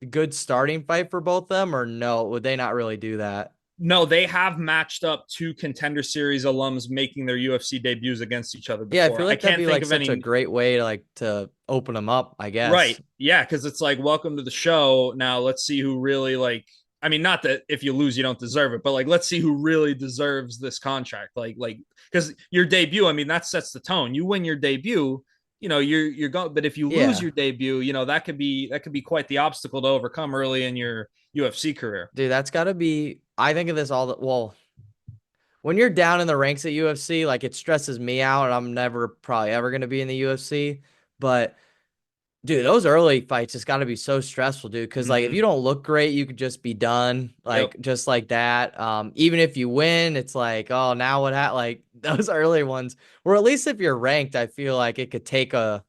good starting fight for both of them, or no? Would they not really do that? no, they have matched up two Contender Series alums making their UFC debuts against each other Yeah, I before. feel I like that'd can't be think like of such a any. great way to like to open them up, I Right. guess. Yeah, because it's like, welcome to the show. Now let's see who really like. I mean, not that if you lose, you don't deserve it, but like, let's see who really deserves this contract. Because your debut, I mean, that sets the tone. You win your debut, you're going. But if you lose Yeah. your debut, that could be quite the obstacle to overcome early in your UFC career. Dude, that's got to be. I think of this all the well, when you're down in the ranks at UFC, like it stresses me out, and I'm never probably ever going to be in the UFC. But dude, those early fights just got to be so stressful, dude. Because like if Mm-hmm. you don't look great, you could just be done, Yep. like just like that. Even if you win, it's like, oh, now what? Like those early ones, or at least if you're ranked, I feel like it could take a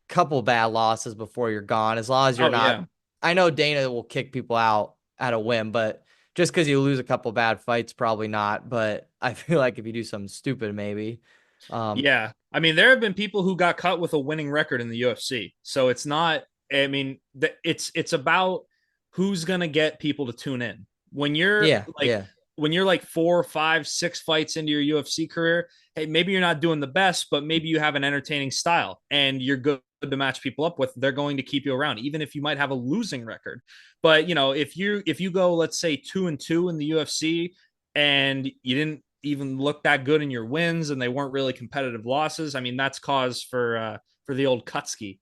couple bad losses before you're gone. As long as you're Oh not, yeah. I know Dana will kick people out at a whim, but just because you lose a couple bad fights, probably not. But I feel like if you do something stupid, maybe. Um, Yeah. I mean, there have been people who got cut with a winning record in the UFC. So it's not, I mean, it's about who's gonna get people to tune in. When you're yeah, like yeah, when you're like 4, 5, 6 fights into your UFC career, hey, maybe you're not doing the best, but maybe you have an entertaining style and you're good to match people up with. They're going to keep you around, even if you might have a losing record. But if you go, let's say 2-2 in the UFC and you didn't even look that good in your wins and they weren't really competitive losses, I mean, that's cause for the old Kutsky.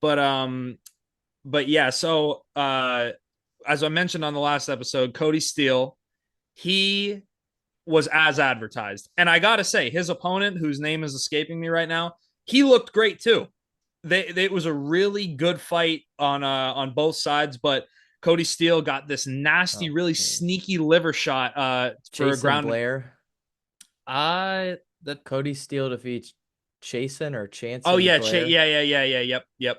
But yeah, so as I mentioned on the last episode, Cody Steele, he was as advertised. And I got to say, his opponent, whose name is escaping me right now, he looked great too. It was a really good fight on both sides, but Cody Steele got this nasty, oh, really yeah. sneaky liver shot for a Jason ground. Blair, That Cody Steele defeats Chasen or Oh Chanson yeah, Blair. yeah, yeah, yeah, yeah, yep, yep.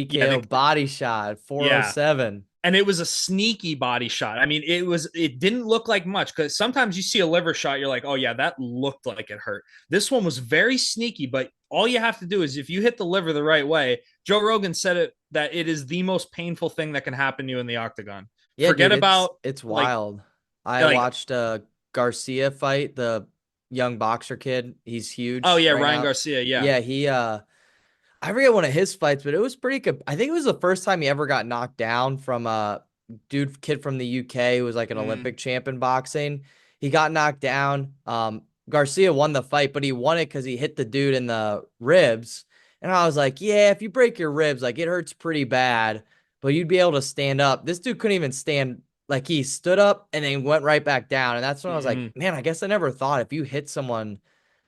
Yeah, TKO body shot, yeah. 407. And it was a sneaky body shot. I mean, it didn't look like much because sometimes you see a liver shot, you're like, oh yeah, that looked like it hurt. This one was very sneaky, but all you have to do is if you hit the liver the right way, Joe Rogan said it that it is the most painful thing that can happen to you in the octagon. Yeah, Forget dude, about it's like wild. I like watched Garcia fight, the young boxer kid. He's oh huge yeah, right Ryan now. Garcia, yeah. Yeah, he I forget one of his fights, but it was pretty good. I think it was the first time he ever got knocked down from a kid from the UK who was like an Mm, Olympic champ in boxing. He got knocked down. Garcia won the fight, but he won it because he hit the dude in the ribs. And I was like, yeah, if you break your ribs, like it hurts pretty bad, but you'd be able to stand up. This dude couldn't even stand. Like he stood up and then went right back down. And that's when I was like, mm, man, I guess I never thought if you hit someone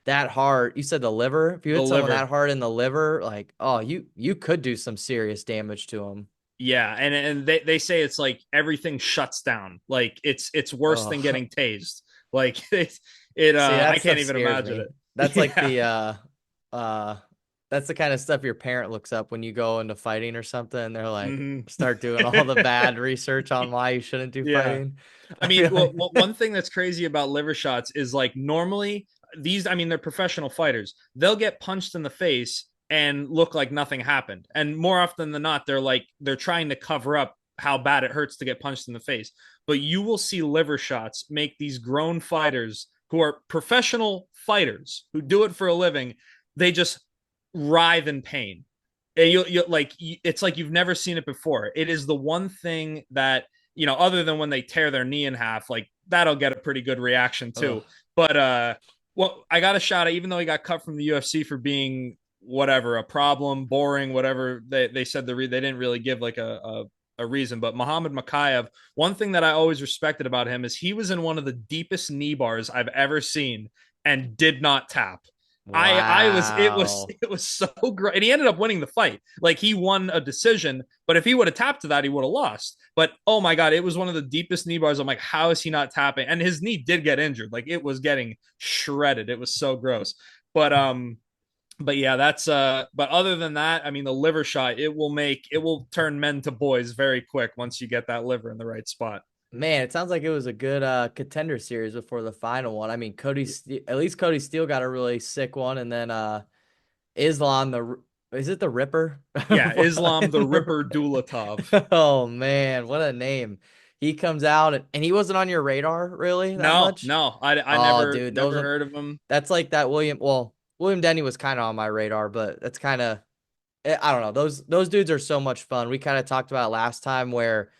that hard. You said the liver. If you the hit someone that liver. hard in the liver, like, oh, you could do some serious damage to them. Yeah, and they say it's like everything shuts down. Like it's worse than Oh, getting tased. Like it see, I that can't stuff even scares imagine me. it. That's like Yeah. uh that's the kind of stuff your parent looks up when you go into fighting or something. And they're like, Hmm. start doing all the bad research on why you shouldn't do Yeah. fighting. I I mean, feel like, one thing that's crazy about liver shots is like normally these, I mean, they're professional fighters. They'll get punched in the face and look like nothing happened. And more often than not, they're trying to cover up how bad it hurts to get punched in the face. But you will see liver shots make these grown fighters who are professional fighters who do it for a living, they just writhe in pain. And you like it's like you've never seen it before. It is the one thing that other than when they tear their knee in half, like that'll get a pretty good reaction oh, too. But well, I got a shot at, even though he got cut from the UFC for being whatever, a problem, boring, whatever they said they didn't really give like a reason. But Muhammad Makayev, one thing that I always respected about him is he was in one of the deepest knee bars I've ever seen and did not tap. I was wow. it was so great. And he ended up winning the fight. Like he won a decision, but if he would have tapped to that, he would have lost. But oh my god, it was one of the deepest knee bars. I'm like, how is he not tapping? And his knee did get injured. Like it was getting shredded. It was so gross. But but yeah, that's but other than that, I mean the liver shot, it will turn men to boys very quick once you get that liver in the right spot. Man, it sounds like it was a good contender series before the final one. I mean, at least Cody Steele got a really sick one, and then Islam is it the Ripper? Yeah, Islam the Ripper Dulatov. Oh man, what a name. He comes out and he wasn't on your radar really that No, much. no, I Oh, dude, those never are heard of him. that's like that William Denny was kind of on my radar, but that's kind of I don't know. Those dudes are so much fun. We kind of talked about last time where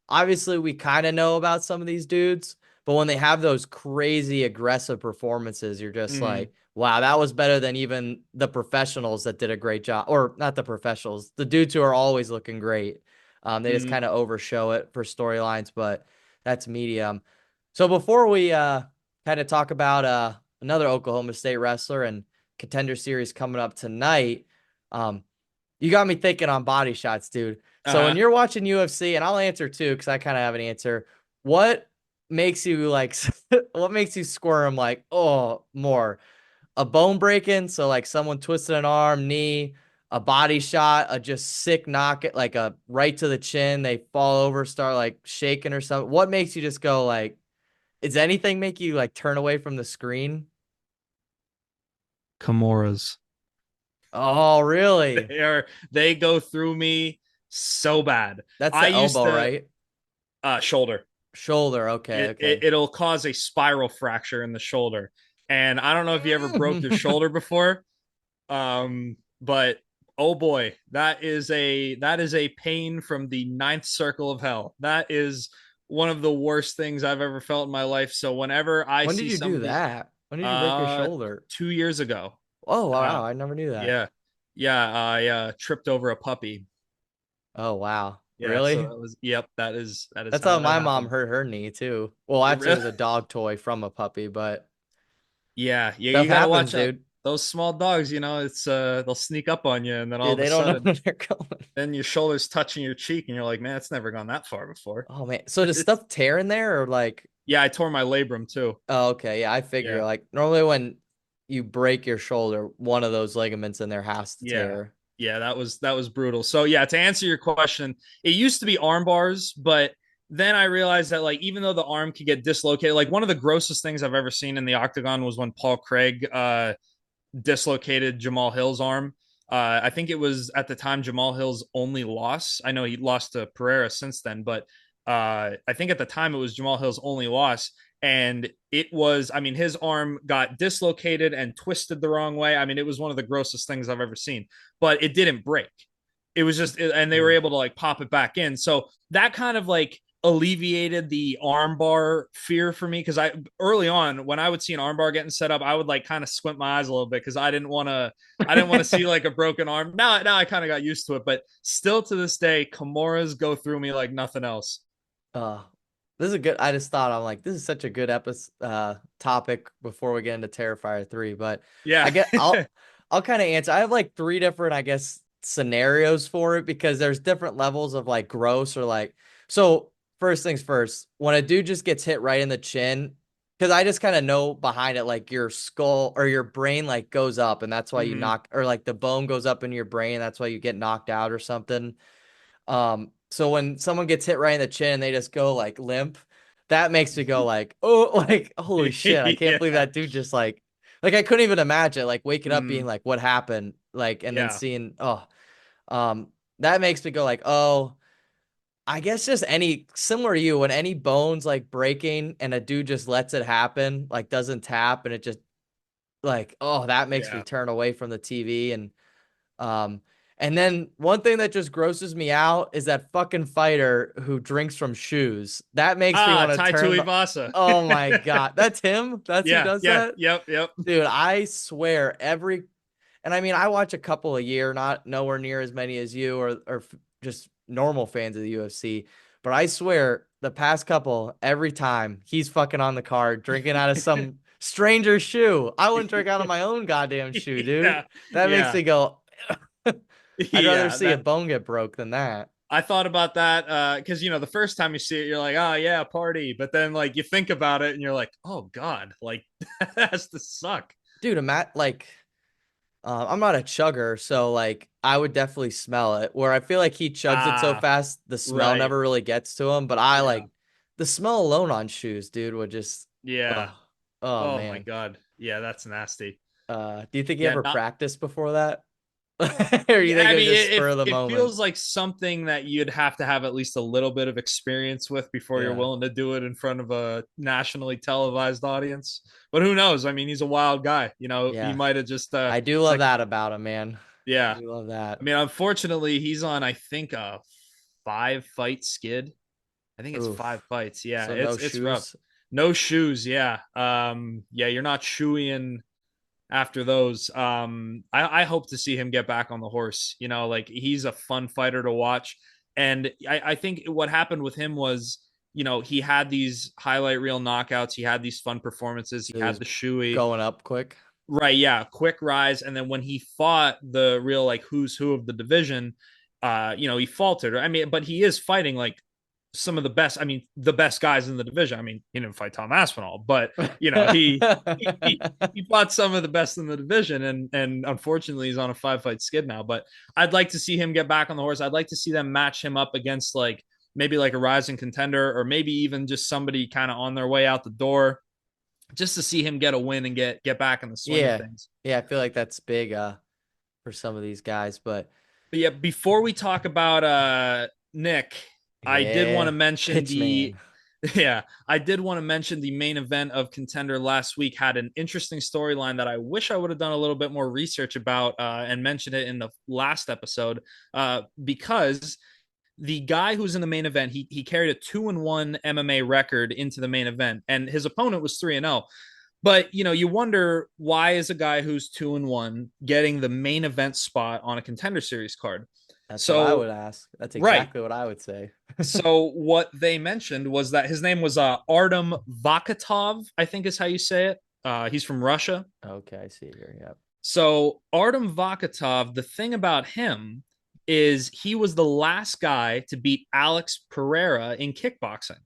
obviously we kind of know about some of these dudes, but when they have those crazy aggressive performances, you're just Mm, like, wow, that was better than even the professionals that did a great job. Or not the professionals, the dudes who are always looking great. They just mm. kind of overshow it for storylines, but that's medium. So before we kind of talk about another Oklahoma State wrestler and contender series coming up tonight, um, you got me thinking on body shots, dude. So when Uh-huh. you're watching UFC, and I'll answer too, because I kind of have an answer. What makes you like, what makes you squirm like, oh, more? A bone breaking, so like someone twisted an arm, knee, a body shot, a just sick knock it, like a right to the chin, they fall over, start like shaking or something. What makes you just go like, is anything make you like turn away from the screen? Kimoras. Oh, really? They go through me so bad. That's I the used elbow, to right? shoulder. Shoulder. Okay, okay. It'll cause a spiral fracture in the shoulder. And I don't know if you ever broke your shoulder before. But oh boy, that is a pain from the ninth circle of hell. That is one of the worst things I've ever felt in my life. So whenever I When did see you do somebody that? When did you break your uh shoulder? 2 years ago, Oh, uh wow. I never knew that. yeah, yeah, I tripped over a puppy. Oh, wow. Yeah, so Really? that was yep, that is That's how how that my mom happened. hurt her knee too. Well, It actually, it really was a dog toy from a puppy, but yeah, stuff you got to happens, watch out. dude. Those small dogs, it's they'll sneak up on you and then all Dude, of a they don't know sudden where they're going. then your shoulder's touching your cheek and you're like, "Man, it's never gone that far before." Oh, man. So does stuff tear in there or like, Yeah, I tore my labrum too. oh, okay. Yeah, I figure Yeah. like normally when you break your shoulder, one of those ligaments in there has to Yeah. tear. Yeah, that was brutal. So yeah, to answer your question, it used to be arm bars, but then I realized that like even though the arm could get dislocated, like one of the grossest things I've ever seen in the octagon was when Paul Craig dislocated Jamal Hill's arm. I think it was at the time Jamal Hill's only loss. I know he lost to Pereira since then, but I think at the time it was Jamal Hill's only loss. And it was, I mean, his arm got dislocated and twisted the wrong way. I mean, it was one of the grossest things I've ever seen, but it didn't break. It was just, and they were Ooh. able to like pop it back in. So that kind of like alleviated the armbar fear for me because I early on when I would see an armbar getting set up, I would like kind of squint my eyes a little bit because I didn't want to see like a broken arm. Now I kind of got used to it, but still to this day, Kimuras go through me like nothing else. Uh, this is a good. I just thought I'm like, this is such a good episode topic before we get into Terrifier 3. But I Yeah. get I'll kind of answer. I have like three different, I guess, scenarios for it because there's different levels of like gross or like so first things first, when a dude just gets hit right in the chin, because I just kind of know behind it, like your skull or your brain like goes up and that's why you Hmm. knock or like the bone goes up in your brain, that's why you get knocked out or something. So when someone gets hit right in the chin and they just go like limp, that makes me go like, oh, like holy shit, I can't believe Yeah. that dude just like I couldn't even imagine like waking up being Mm, like what happened, like and then yeah. seeing um that makes me go like, oh, I guess just any similar to you when any bones like breaking and a dude just lets it happen, like doesn't tap and it just like, oh, that makes me Yeah. turn away from the TV um, and then one thing that just grosses me out is that fucking fighter who drinks from shoes. That makes me Ah, want to Tai turn the. Tuivasa. Oh my God. That's him? That's who Yeah. does Yeah. that? Yep. Yep. Dude, I swear and I mean, I watch a couple a year, not nowhere near as many as you or just normal fans of the UFC. But I swear the past couple, every time he's fucking on the card drinking out of some stranger's shoe. I wouldn't drink out of my own goddamn shoe, dude. Yeah. That makes Yeah. me go, I'd rather Yeah. see a That bone get broke than that. I thought about that because the first time you see it, you're like, oh yeah, party. But then like you think about it and you're like, oh God, like that has to suck. Dude, I'm not a chugger, so like I would definitely smell it. Where I feel like he chugs it so Ah, fast, the smell right. never really gets to him. But I Yeah. like the smell alone on shoes, dude, would just, Yeah. oh, oh Oh my man. God. Yeah, that's nasty. Do you think you Yeah, ever not practiced before that? Or you yeah, think I it was mean just spur of the it moment? feels like something that you'd have to have at least a little bit of experience with before you're Yeah, willing to do it in front of a nationally televised audience. But who knows? I mean, he's a wild guy. He yeah. might have just I do it's love like that about him, man. I yeah. do love that. I mean, unfortunately, he's on I think a 5 fight skid. I think it's five Oof. fights. Yeah, So no it's rough. shoes. No shoes, yeah. Yeah, you're not shoeing after those. I hope to see him get back on the horse. Like he's a fun fighter to watch. And I think what happened with him was, he had these highlight reel knockouts, he had these fun performances, he So had he's the shoey. going up quick. Right, yeah, quick rise. And then when he fought the real like who's who of the division, he faltered. I mean, but he is fighting like some of the best. I mean, the best guys in the division. I mean, he didn't fight Tom Aspinall, but he fought some of the best in the division, and unfortunately, he's on a 5 fight skid now. But I'd like to see him get back on the horse. I'd like to see them match him up against like maybe like a rising contender, or maybe even just somebody kind of on their way out the door, just to see him get a win and get back in the swing of Yeah. things. Yeah, I feel like that's big for some of these guys, but But yeah, before we talk about Nick, I did want to yeah, mention Pitch the Man. yeah, I did want to mention the main event of Contender last week had an interesting storyline that I wish I would have done a little bit more research about and mentioned it in the last episode because the guy who's in the main event, he carried a 2-1 MMA record into the main event, and his opponent was 3-0. But you wonder why is a guy who's 2-1 getting the main event spot on a Contender Series card? That's what I So would ask. That's right. exactly what I would say. So what they mentioned was that his name was Artem Vakatov, I think is how you say it. He's from Russia. Okay, I see it here. Yep. So Artem Vakatov, the thing about him is he was the last guy to beat Alex Pereira in kickboxing.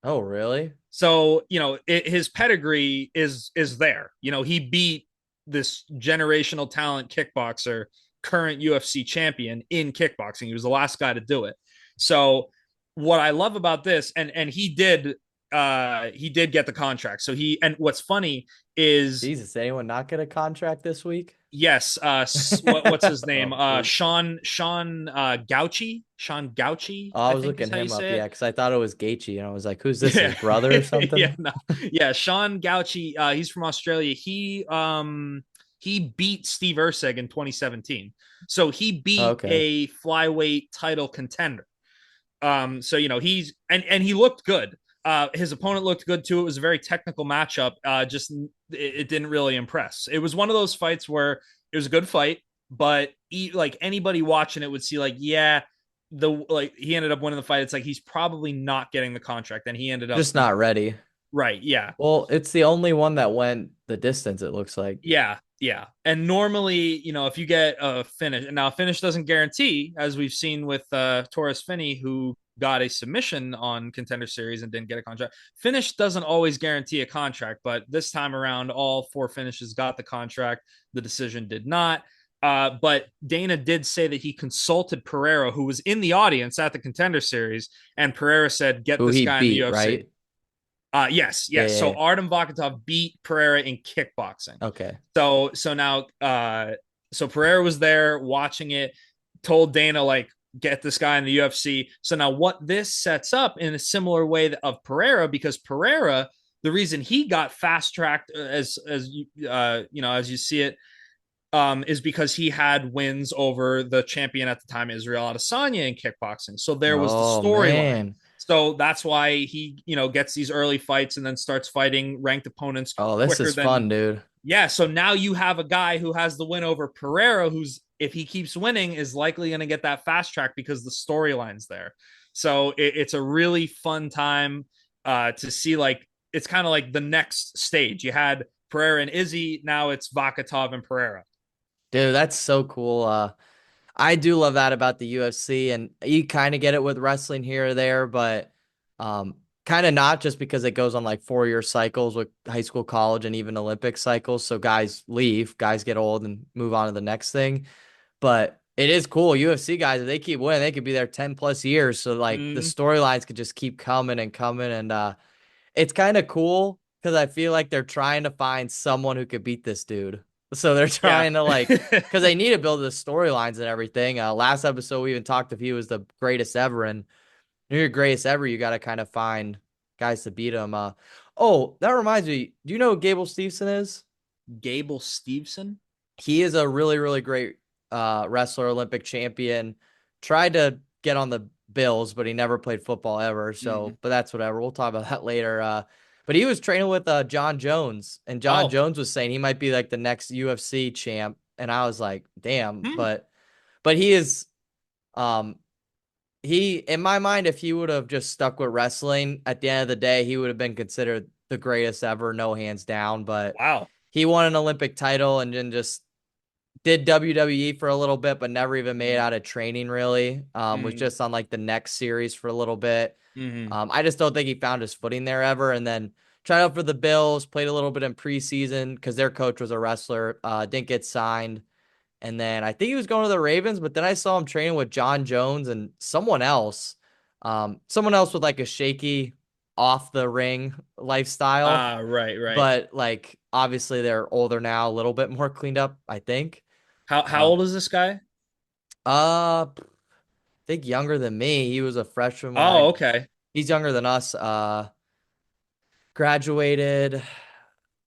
Oh, really? So his pedigree is there. He beat this generational talent kickboxer current UFC champion in kickboxing. He was the last guy to do it. So what I love about this, and he did get the contract. So and what's funny is Jesus, anyone not get a contract this week? yes, what's his name? Oh, oops. Sean Gauchi, Oh, I I was think is looking how you him up, say it. yeah, because I thought it was Gaethje, and I was like, "Who's this? His Yeah, brother or yeah, something?" no, yeah. Sean Gauchi, he's from Australia. He beat Steve Erceg in 2017, so he beat Okay, a flyweight title contender. So and he looked good. His opponent looked good too. It was a very technical matchup. Just it didn't really impress. It was one of those fights where it was a good fight, but like anybody watching it would see, like, yeah, he ended up winning the fight. It's like he's probably not getting the contract, and he ended up, just not ready. right. Yeah, Well, it's the only one that went the distance, it looks like. yeah, yeah. And normally, if you get a finish, and now a finish doesn't guarantee, as we've seen with Torres Finney, who got a submission on Contender Series and didn't get a contract. Finish doesn't always guarantee a contract, but this time around, all four finishes got the contract. The decision did not. But Dana did say that he consulted Pereira, who was in the audience at the Contender Series, and Pereira said, "Get Who this he guy in the beat, UFC." right? Yes, Yeah, yes. yeah, So yeah. Artem Vakatov beat Pereira in kickboxing. Okay. So now, so Pereira was there watching it, told Dana, like, get this guy in the UFC. So now what this sets up in a similar way of Pereira, because Pereira, the reason he got fast tracked, as you see it, is because he had wins over the champion at the time, Israel Adesanya, in kickboxing. So there was the Oh storyline. man. So that's why he, gets these early fights and then starts fighting ranked opponents Oh, this quicker is than, fun, dude. yeah. So now you have a guy who has the win over Pereira, who's, if he keeps winning, is likely going to get that fast track because the storyline's there. So it's a really fun time to see. Like, it's kind of like the next stage. You had Pereira and Izzy. Now it's Vakatov and Pereira. Dude, that's so cool. I do love that about the UFC, and you kind of get it with wrestling here or there, but um, kind of not, just because it goes on like 4-year cycles with high school, college, and even Olympic cycles. So guys leave, guys get old and move on to the next thing. But it is cool. UFC guys, if they keep winning, they could be there 10 plus years. So like the Mm, storylines could just keep coming and coming. And it's kind of cool because I feel like they're trying to find someone who could beat this dude. So they're yeah. trying to like, because they need to build the storylines and everything. Last episode we even talked if he was the greatest ever, and you're the greatest ever, you got to kind of find guys to beat him. Oh, that reminds me. Do you know who Gable Steveson is? Gable Steveson. He is a really, really great wrestler, Olympic champion. Tried to get on the Bills, but he never played football ever. Mm. So, but that's whatever. We'll talk about that later. But he was training with John Jones, and John Oh. Jones was saying he might be like the next UFC champ. And I was like, damn. Hmm. But he is, um, he in my mind, if he would have just stuck with wrestling, at the end of the day, he would have been considered the greatest ever, no hands down. But Wow. he won an Olympic title and then just did WWE for a little bit, but never even made it Mm. out of training really. Was Mm. just on like the next series for a little bit. Mm. I just don't think he found his footing there ever. And then tried out for the Bills, played a little bit in preseason because their coach was a wrestler. Didn't get signed. And then I think he was going to the Ravens, but then I saw him training with John Jones and someone else with like a shaky off the ring lifestyle. Right, right. But like obviously they're older now, a little bit more cleaned up, I think. How Um, old is this guy? I think younger than me. He was a freshman when Oh, I. okay. He's younger than us. Graduated.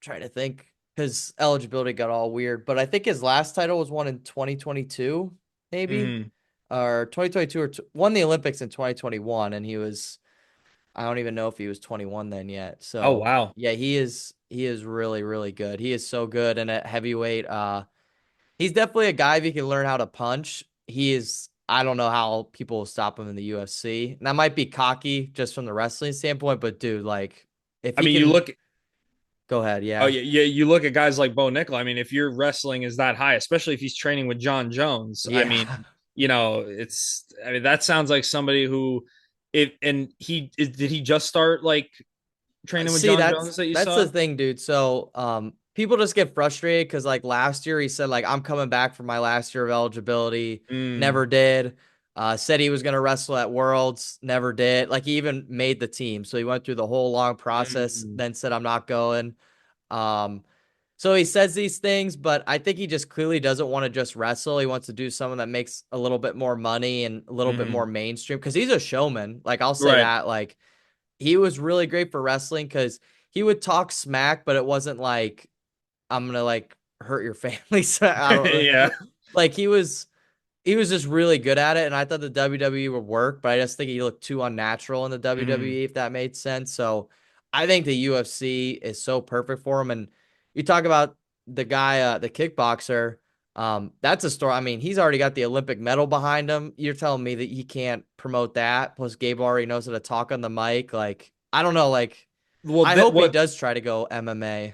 Trying to think. His eligibility got all weird, but I think his last title was won in 2022, maybe, Mm. or 2022, or won the Olympics in 2021, and he was. I don't even know if he was 21 then yet. Oh, So wow. yeah, he is really really good. He is so good, and at heavyweight, he's definitely a guy if he can learn how to punch. He is. I don't know how people will stop him in the UFC. And that might be cocky just from the wrestling standpoint, but dude, like if I he mean, you can look. go ahead, Oh, yeah. yeah, yeah. You look at guys like Bo Nickel. I mean, if your wrestling is that high, especially if he's training with John Jones, I Yeah. mean, it's. I mean, that sounds like somebody who, if and did he just start like training with See, John that's Jones that you that's the saw? thing, dude. So, people just get frustrated because like last year he said like I'm coming back for my last year of eligibility, Mm, never did. Said he was gonna wrestle at Worlds, never did. Like he even made the team, so he went through the whole long process, mm, then said I'm not going. Um, so he says these things, but I think he just clearly doesn't want to just wrestle. He wants to do something that makes a little bit more money and a little bit mm. more mainstream because he's a showman. Like I'll say Right. that. Like he was really great for wrestling because he would talk smack, but it wasn't like I'm gonna like hurt your family. So I don't Yeah. like he was just really good at it, and I thought the WWE would work, but I just think he looked too unnatural in the Mm, WWE, if that made sense. So I think the UFC is so perfect for him. And you talk about the guy, the kickboxer, that's a story. I mean, he's already got the Olympic medal behind him. You're telling me that he can't promote that? Plus, Gabe already knows how to talk on the mic. Like, I don't know. Like, well, I that hope he what does try to go MMA.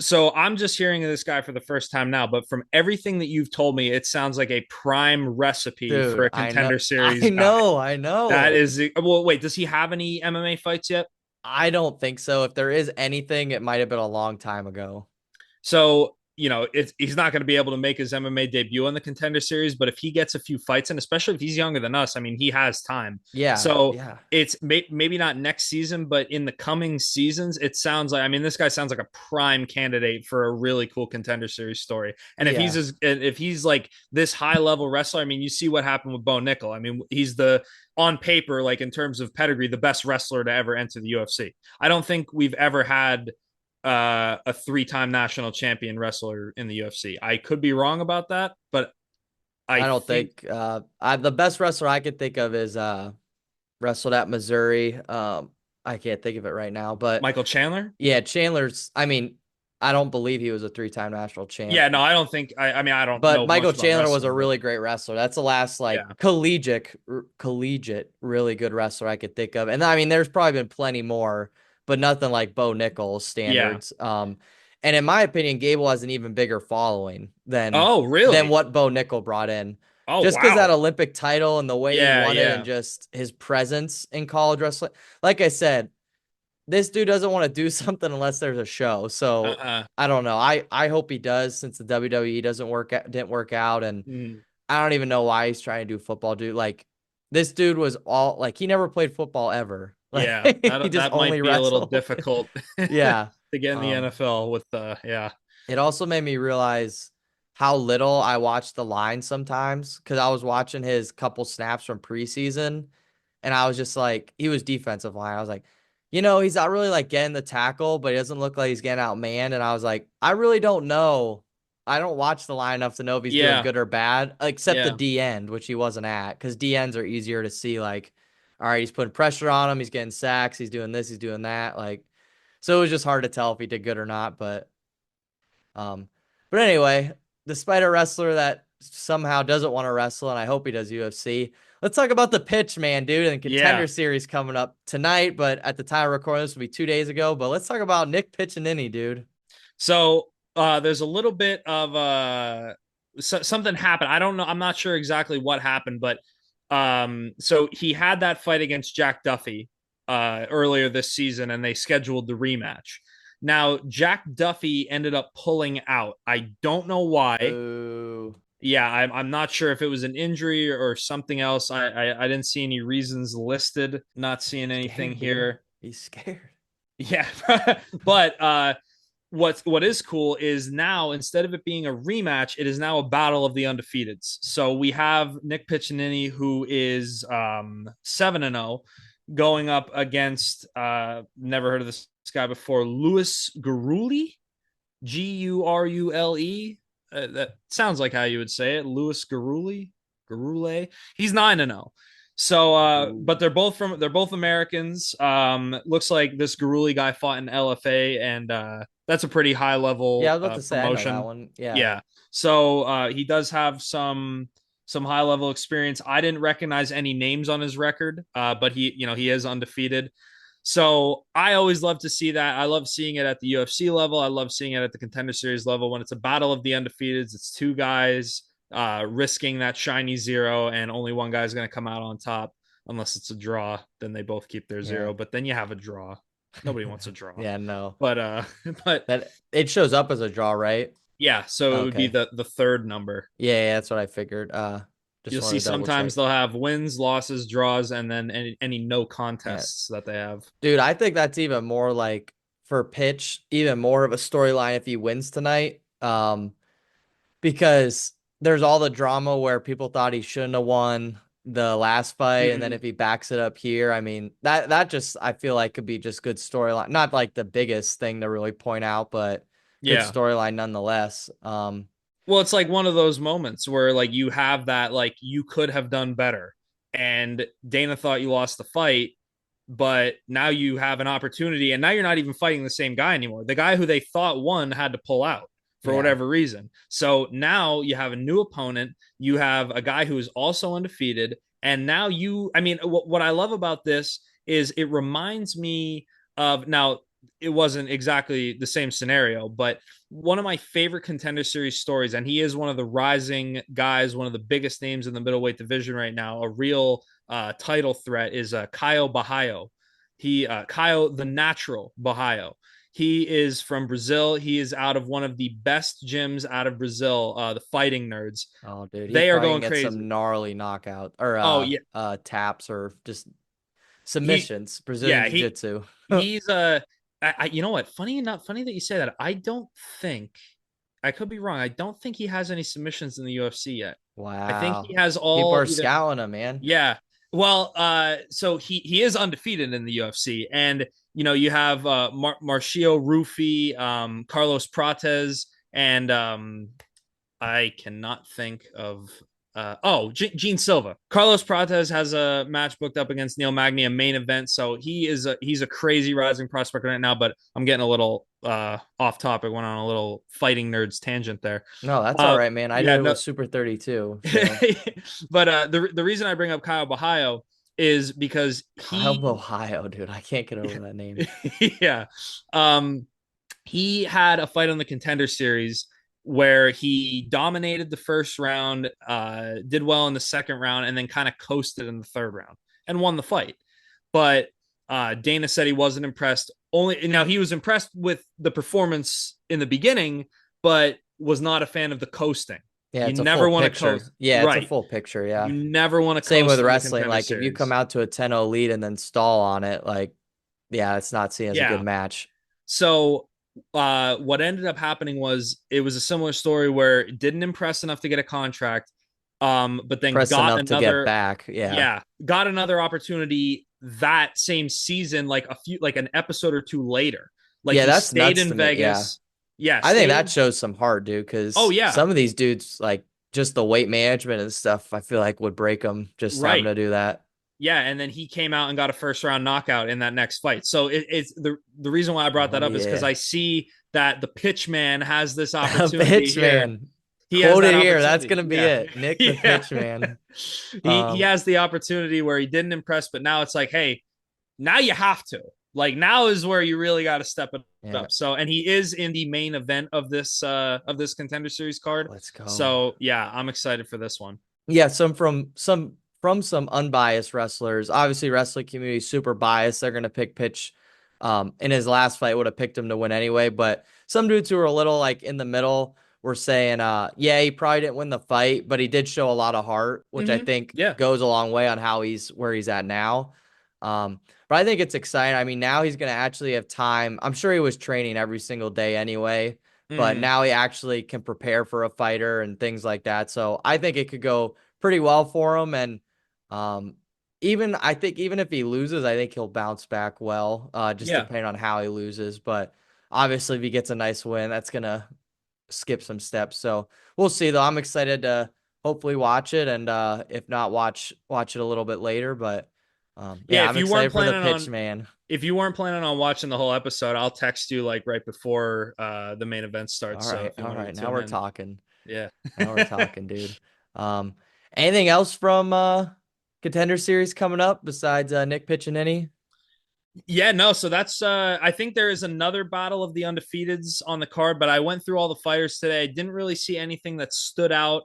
so I'm just hearing of this guy for the first time now, but from everything that you've told me, it sounds like a prime recipe for Dude, a I know, contender series guy. I That know. is well, wait, does he have any MMA fights yet? I don't think so. If there is anything, it might have been a long time ago. So, he's not going to be able to make his MMA debut on the contender series, but if he gets a few fights, and especially if he's younger than us, I mean, he has time. Yeah, So yeah, it's maybe not next season, but in the coming seasons, it sounds like, I mean, this guy sounds like a prime candidate for a really cool contender series story. And yeah, if he's like this high level wrestler, I mean, you see what happened with Bo Nickel. I mean, he's the, on paper, like in terms of pedigree, the best wrestler to ever enter the UFC. I don't think we've ever had a three-time national champion wrestler in the UFC. I could be wrong about that, but I I don't think think the best wrestler I could think of is wrestled at Missouri. I can't think of it right now, but Michael Chandler. yeah, Chandler's. I mean, I don't believe he was a three-time national champ. Yeah, no, I don't think. I mean, I don't But know Michael much about Chandler was a wrestling, but really great wrestler. That's the last like yeah, collegiate really good wrestler I could think of. And I mean, there's probably been plenty more, but nothing like Bo Nichols yeah. standards. And in my opinion, Gable has an even bigger following Oh, than really? what Bo Nickel brought in. Oh, Just because that wow. Olympic title and the way he Yeah, won it and yeah. just his presence in college wrestling. Like I said, this dude doesn't want to do something unless there's a show. So Uh-uh. I don't know. I hope he does since the WWE didn't work out, and Mm, I don't even know why he's trying to do football, dude. Like this dude was all like he never played football ever. Like yeah, he that just that only might be a little wrestled. difficult Yeah. to get in the Um, NFL with yeah. it also made me realize how little I watch the line sometimes because I was watching his couple snaps from preseason and I was just like, he was defensive line. I was like, he's not really like getting the tackle, but he doesn't look like he's getting outmanned. And I was like, I really don't know. I don't watch the line enough to know if he's doing Yeah, good or bad, except the yeah. D end, which he wasn't at, because D ends are easier to see. Like, all right, he's putting pressure on him, he's getting sacks, he's doing this, he's doing that. Like, so it was just hard to tell if he did good or not. Um, but anyway, despite a wrestler that somehow doesn't want to wrestle, and I hope he does UFC, let's talk about the Pitch Man, dude, and Yeah. Contender Series coming up tonight. But at the time of recording, this will be 2 days ago. But let's talk about Nick Piccininni, dude. So there's a little bit of something happened. I don't know. I'm not sure exactly what happened, but so he had that fight against Jack Duffy earlier this season, and they scheduled the rematch. Now Jack Duffy ended up pulling out. I don't know why. Boo. Yeah, I'm not sure if it was an injury or something else. I didn't see any reasons listed. Not seeing anything Scared, dude. here. He's scared. Yeah, but what is cool is now instead of it being a rematch, it is now a battle of the undefeateds. So we have Nick Piccininni, who is 7-0, going up against never heard of this guy before, Louis Garuli, Gurule. That sounds like how you would say it, Louis Garuli, Garule. He's 9-0. So, Ooh. but they're both Americans. Looks like this Garuli guy fought in LFA, and that's a pretty high Yeah, I level was about to say I know that promotion. one. Yeah. Yeah. So he does have some high level experience. I didn't recognize any names on his record, but he is undefeated. So I always love to see that. I love seeing it at the UFC level. I love seeing it at the Contender Series level when it's a battle of the undefeateds. It's two guys risking that shiny zero, and only one guy's going to come out on top unless it's a draw. Then they both keep their Yeah. zero, but then you have a draw. Nobody wants a draw. Yeah, no. But but That it shows up as a draw, right? yeah, so it would be Okay. the third number. Yeah, yeah, that's what I figured. Just You'll see wanted to double sometimes check. they'll have wins, losses, draws, and then any no Yeah. contests that they have. Dude, I think that's even more like for pitch, even more of a storyline if he wins tonight. Because there's all the drama where people thought he shouldn't have won the last fight, and then Mhm. if he backs it up here, I mean that just I feel like could be just good storyline. Not like the biggest thing to really point out, but good Yeah. storyline nonetheless. Well, it's like one of those moments where like you have that like you could have done better. And Dana thought you lost the fight, but now you have an opportunity and now you're not even fighting the same guy anymore. The guy who they thought won had to pull out for Yeah. whatever reason. So now you have a new opponent, you have a guy who is also undefeated, and now I mean what I love about this is it reminds me of now it wasn't exactly the same scenario, but one of my favorite contender series stories, and he is one of the rising guys, one of the biggest names in the middleweight division right now, a real title threat is Caio Bahaio. Caio the Natural Bahaio. He is from Brazil. He is out of one of the best gyms out of Brazil, the Fighting Nerds. Oh, dude, he's They are probably going gonna get crazy. some gnarly knockout or Oh yeah, taps or just he submissions, Brazilian yeah jiu-jitsu. he's you know what? Funny enough, funny that you say that. I don't think I could be wrong. I don't think he has any submissions in the UFC yet. I think he Wow. has People all are either. scouting him, man. Yeah. Well, so he is undefeated in the UFC, and you know you have Marcio Rufi, Carlos Prates, and I cannot think of. Gene Silva. Carlos Prates has a match booked up against Neil Magny, a main event. So he's a crazy rising prospect right now. But I'm getting a little off topic. Went on a little fighting nerds tangent there. No, that's all Uh, right, man. I yeah, did it no. with Super 32, so But the reason I bring up Kyle Bahaio is because Kyle he Ohio, dude. I can't get over that name. yeah um he had a fight on the Contender Series where he dominated the first round, did well in the second round, and then kind of coasted in the third round and won the fight. But Dana said he wasn't impressed. Only now he was impressed with the performance in the beginning, but was not a fan of the coasting. Yeah, You it's a full never want to picture. coast, Yeah, it's a right? full picture, You yeah. never want to Same with coast on the wrestling. Contender Like if you come Series. out to a 10-0 lead and then stall on it, like yeah, it's not seen as a good Yeah. match. So what ended up happening was it was a similar story where it didn't impress enough to get a contract, but then Press got enough to get another, back. Yeah. yeah, got another opportunity that same season, like an episode or two later. Like Yeah, he that's stayed nuts in to me. Yeah. Vegas. Yeah, I think that stayed. shows some heart, dude, Oh because yeah, some of these dudes, like just the weight management and stuff, I feel like would break them just having right. to do that. Yeah, and then he came out and got a first round knockout in that next fight. So it's the reason why I brought that Oh up is because yeah. I see that the pitch man has this opportunity Pitch here. man. He has that Quoted here. That's opportunity. gonna be Yeah. it. Nick the Yeah. pitch man. He Um, has the opportunity where he didn't impress, but now it's like, hey, now you have to. Like now is where you really got to step it yeah, up. So and he is in the main event of this contender series card. let's go. So yeah, I'm excited for this one. Yeah, some unbiased wrestlers. Obviously, wrestling community is super biased. They're gonna pick Pitch. In his last fight, would have picked him to win anyway. But some dudes who are a little like in the middle were saying, yeah, he probably didn't win the fight, but he did show a lot of heart, which I think Yeah. goes a long way on how he's where he's at now. But I think it's exciting. I mean, now he's gonna actually have time. I'm sure he was training every single day anyway, but Mm-hmm. now he actually can prepare for a fighter and things like that. So I think it could go pretty well for him. And um, even I think even if he loses, I think he'll bounce back well, just Yeah. depending on how he loses. But obviously, if he gets a nice win, that's gonna skip some steps. So we'll see though. I'm excited to hopefully watch it, and if not, watch it a little bit later. But Yeah, yeah, I'm excited for the pitch, man. if you weren't planning on watching the whole episode, I'll text you like right before the main event starts. So if you All wanted right. to Now tune we're in, talking. yeah. Now we're talking, dude. Um, anything else from Contender Series coming up besides Nick Piccininni? Yeah, no, so that's I think there is another battle of the undefeateds on the card, but I went through all the fighters today. I didn't really see anything that stood out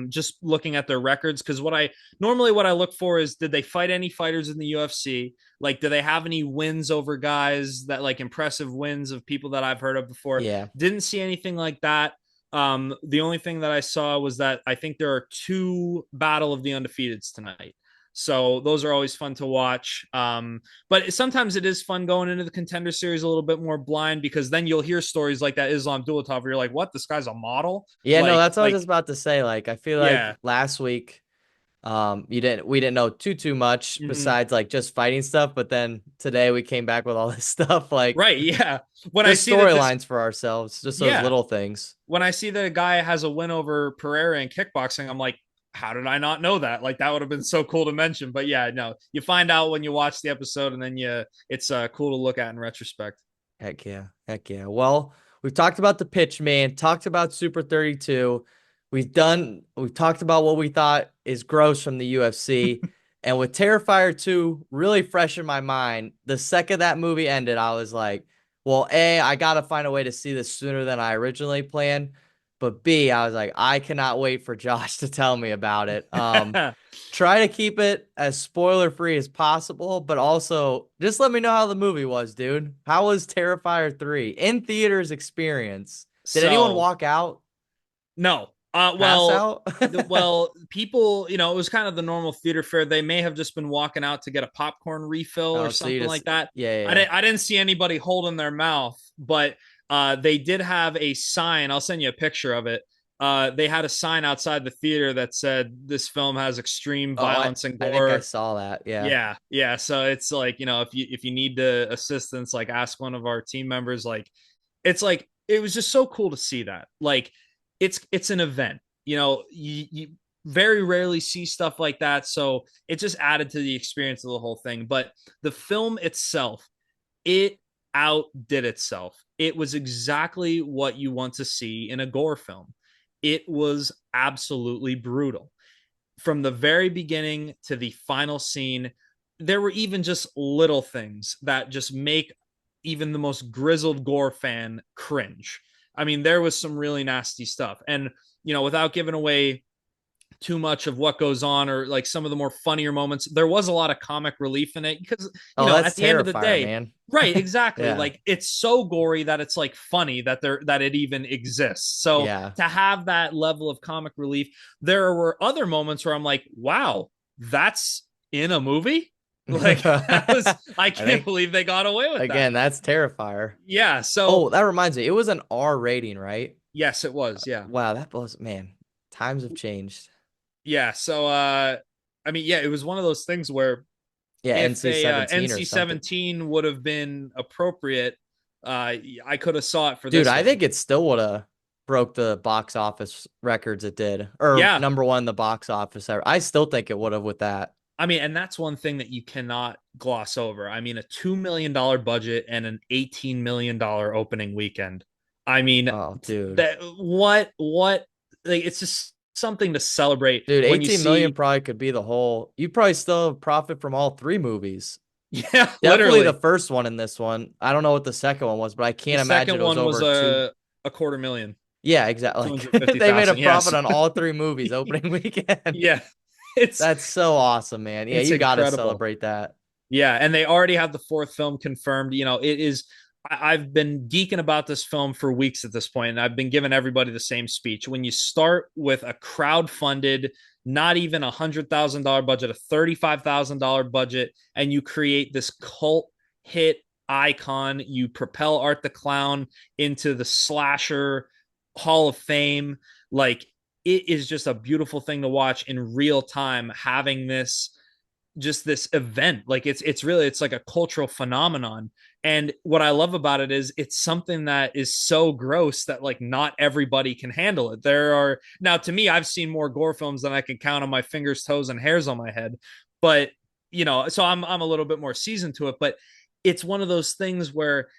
just looking at their records, because what I look for is, did they fight any fighters in the UFC? Like, do they have any wins over guys that, like, impressive wins of people that I've heard of before? Yeah. Didn't see anything like that. The only thing that I saw was that I think there are two battle of the undefeateds tonight. So those are always fun to watch. But sometimes it is fun going into the contender series a little bit more blind, because then you'll hear stories like that Islam Dulatov where you're like, what? This guy's a model? Yeah, no, Like, that's what I was just about to say. Like, I feel like yeah. last week, we didn't know too much Mhm. besides like just fighting stuff, but then today we came back with all this stuff, like Right. Yeah. When I just see that this, storylines for ourselves, just those yeah, little things. when I see that a guy has a win over Pereira in kickboxing, I'm like, how did I not know that? Like, that would have been so cool to mention. But yeah, no, you find out when you watch the episode, and then it's cool to look at in retrospect. Heck yeah. Heck yeah. Well, we've talked about the pitch, man, talked about Super 32. We've talked about what we thought is gross from the UFC. And with Terrifier 2 really fresh in my mind, the second that movie ended, I was like, well, A, I gotta find a way to see this sooner than I originally planned. But B, I was like, I cannot wait for Josh to tell me about it. Try to keep it as spoiler free as possible, but also just let me know how the movie was, dude. How was Terrifier 3 in theaters experience? Did anyone So walk out, no. pass out? People, it was kind of the normal theater fare. They may have just been walking out to get a popcorn refill or Oh, so you something just, like that. yeah, yeah, I yeah. didn't, I didn't see anybody holding their mouth, but they did have a sign. I'll send you a picture of it. They had a sign outside the theater that said, "This film has extreme Oh, violence and I think I gore." saw that. Yeah. Yeah, yeah. So it's like, if you need the assistance, like, ask one of our team members. Like, it was just so cool to see that. Like, it's an event. You very rarely see stuff like that, so it just added to the experience of the whole thing. But the film itself, it outdid itself. It was exactly what you want to see in a gore film. It was absolutely brutal from the very beginning to the final scene. There were even just little things that just make even the most grizzled gore fan cringe. I mean, there was some really nasty stuff. And, without giving away too much of what goes on, or like some of the more funnier moments, there was a lot of comic relief in it, because, Oh, at that's the end of the Terrifier, day, man. right, exactly. Yeah. Like, it's so gory that it's like funny that it even exists. So Yeah. to have that level of comic relief, there were other moments where I'm like, wow, that's in a movie. Like, I I can't think, believe they got away with that. again, that's Terrifier. Yeah. So Oh, that reminds me. It was an R rating, right? yes, it was. Yeah. Wow, that was, man, times have changed. Yeah. So, I mean, yeah, it was one of those things where Yeah, if a NC-17 or something. NC-17 would have been appropriate, I could have saw it for Dude, this I one. think it still would have broke the box office records it did. Or Yeah. number one, the box office. I still think it would have with that. I mean, and that's one thing that you cannot gloss over. I mean, a $2 million budget and an $18 million opening weekend. I mean, Oh, dude. that what like, it's just something to celebrate Dude, when you 18 million see. probably could be the whole. You probably still profit from all three movies. Yeah, Definitely the literally. first one in this one. I don't know what the second one was, but I The can't imagine second it was one was over two. a quarter million, Yeah, exactly. Like they made a 250,000. profit Yes. on all three movies opening weekend. Yeah. It's That's so awesome, man. Yeah, it's you got to incredible. celebrate that. Yeah, and they already have the fourth film confirmed. It is. Have been geeking about this film for weeks at this point, and I've been giving everybody the same speech. When you start with a crowd-funded, not even $100,000 budget, a $35,000 budget, and you create this cult hit icon, you propel Art the Clown into the slasher Hall of Fame. Like, it is just a beautiful thing to watch in real time, having this event. Like, it's like a cultural phenomenon. And what I love about it is it's something that is so gross that, like, not everybody can handle it. There are, now, to me, I've seen more gore films than I can count on my fingers, toes, and hairs on my head. But, so I'm a little bit more seasoned to it. But it's one of those things where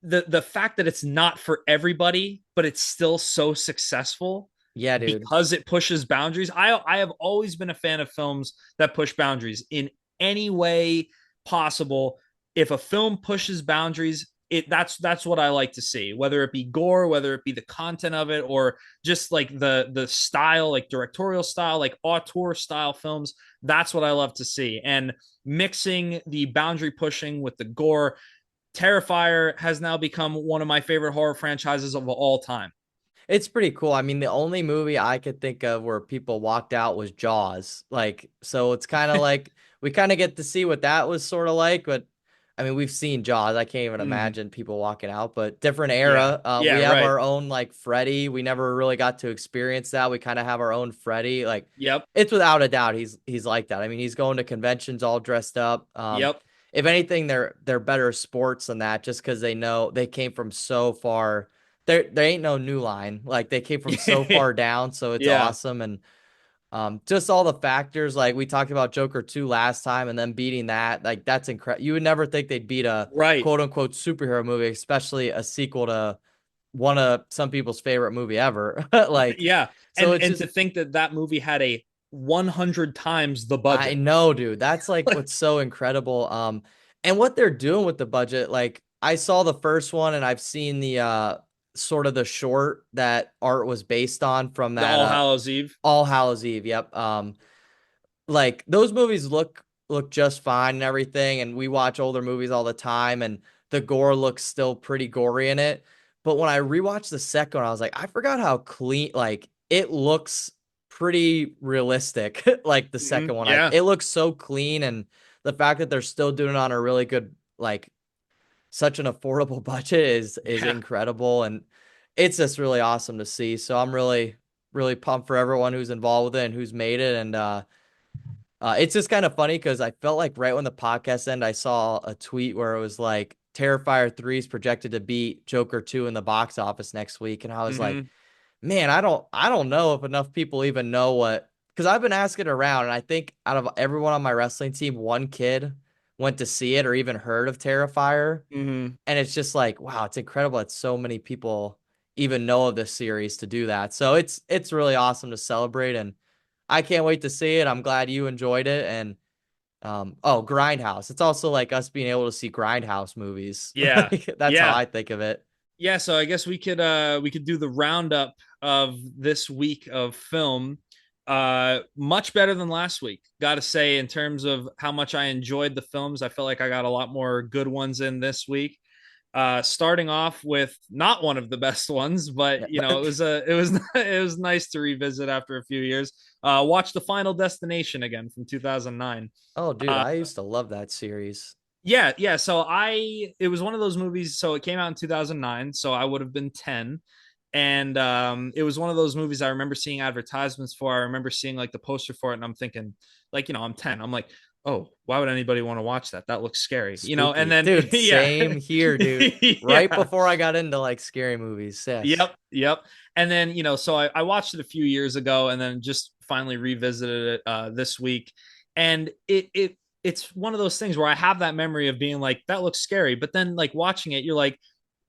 the fact that it's not for everybody, but it's still so successful Yeah, dude. because it pushes boundaries. I have always been a fan of films that push boundaries in any way possible. if a film pushes boundaries, that's what I like to see. Whether it be gore, whether it be the content of it, or just like the style, like directorial style, like auteur style films. That's what I love to see. And mixing the boundary pushing with the gore, Terrifier has now become one of my favorite horror franchises of all time. It's pretty cool. I mean, the only movie I could think of where people walked out was Jaws. Like, so it's kind of like we kind of get to see what that was sort of like. But I mean, we've seen Jaws. I can't even Mm, imagine people walking out, but different yeah, era. We yeah, have right. our own like Freddy. We never really got to experience that. We kind of have our own Freddy. Like, Yep, it's without a doubt he's like that. I mean, he's going to conventions all dressed up. yep. If anything, they're better sports than that just because they know they came from so far there ain't no new line. Like they came from so far down, so it's Yeah, awesome. And just all the factors, like we talked about Joker 2 last time and then beating that, like that's incredible. You would never think they'd beat a right. quote unquote superhero movie, especially a sequel to one of some people's favorite movie ever. Like, Yeah, so it's and to just think that that movie had a 100 times the I budget. know, dude. That's like what's so incredible. And what they're doing with the budget, like I saw the first one and I've seen the sort of the short that art was based on from The that All Hallows Eve. All Hallows Eve. Yep. Like those movies look just fine and everything, and we watch older movies all the time, and the gore looks still pretty gory in it. But when I rewatched the second one, I was like, I forgot how clean, like it looks pretty realistic. Like the second one, like Yeah, it looks so clean, and the fact that they're still doing it on a really good, like such an affordable budget is yeah, incredible, and it's just really awesome to see. So I'm really pumped for everyone who's involved with it and who's made it, and it's just kind of funny because I felt like right when the podcast ended, I saw a tweet where it was like Terrifier 3 is projected to beat Joker 2 in the box office next week. And I was like, hmm man, I don't know if enough people even know what, because I've been asking around, and I think out of everyone on my wrestling team, one kid went to see it or even heard of Terrifier. hmm And it's just like, wow, it's incredible that so many people even know of this series to do that. So it's really awesome to celebrate, and I can't wait to see it. I'm glad you enjoyed it. And oh, Grindhouse. It's also like us being able to see Grindhouse movies. yeah, That's how yeah, I think of it. yeah. So I guess we could do the roundup of this week of film. Much better than last week. Got to say, in terms of how much I enjoyed the films, I felt like I got a lot more good ones in this week. Starting off with not one of the best ones, but Yeah. you know, it was it was nice to revisit after a few years. Watch The Final Destination again from 2009. Oh, dude, Uh, I used to love that series. yeah, yeah. So it was one of those movies. So it came out in 2009. So I would have been 10. And it was one of those movies I remember seeing advertisements for. I remember seeing like the poster for it, and I'm thinking, like, you know, I'm 10. I'm like, oh, why would anybody want to watch that? That looks scary, you know. And Spooky. then, Dude, yeah, same here, dude. Right yeah, before I got into like scary movies. Yes. yep, yep. And then, you know, so I watched it a few years ago, and then just finally revisited it this week, and it's one of those things where I have that memory of being like, that looks scary, but then like watching it, you're like,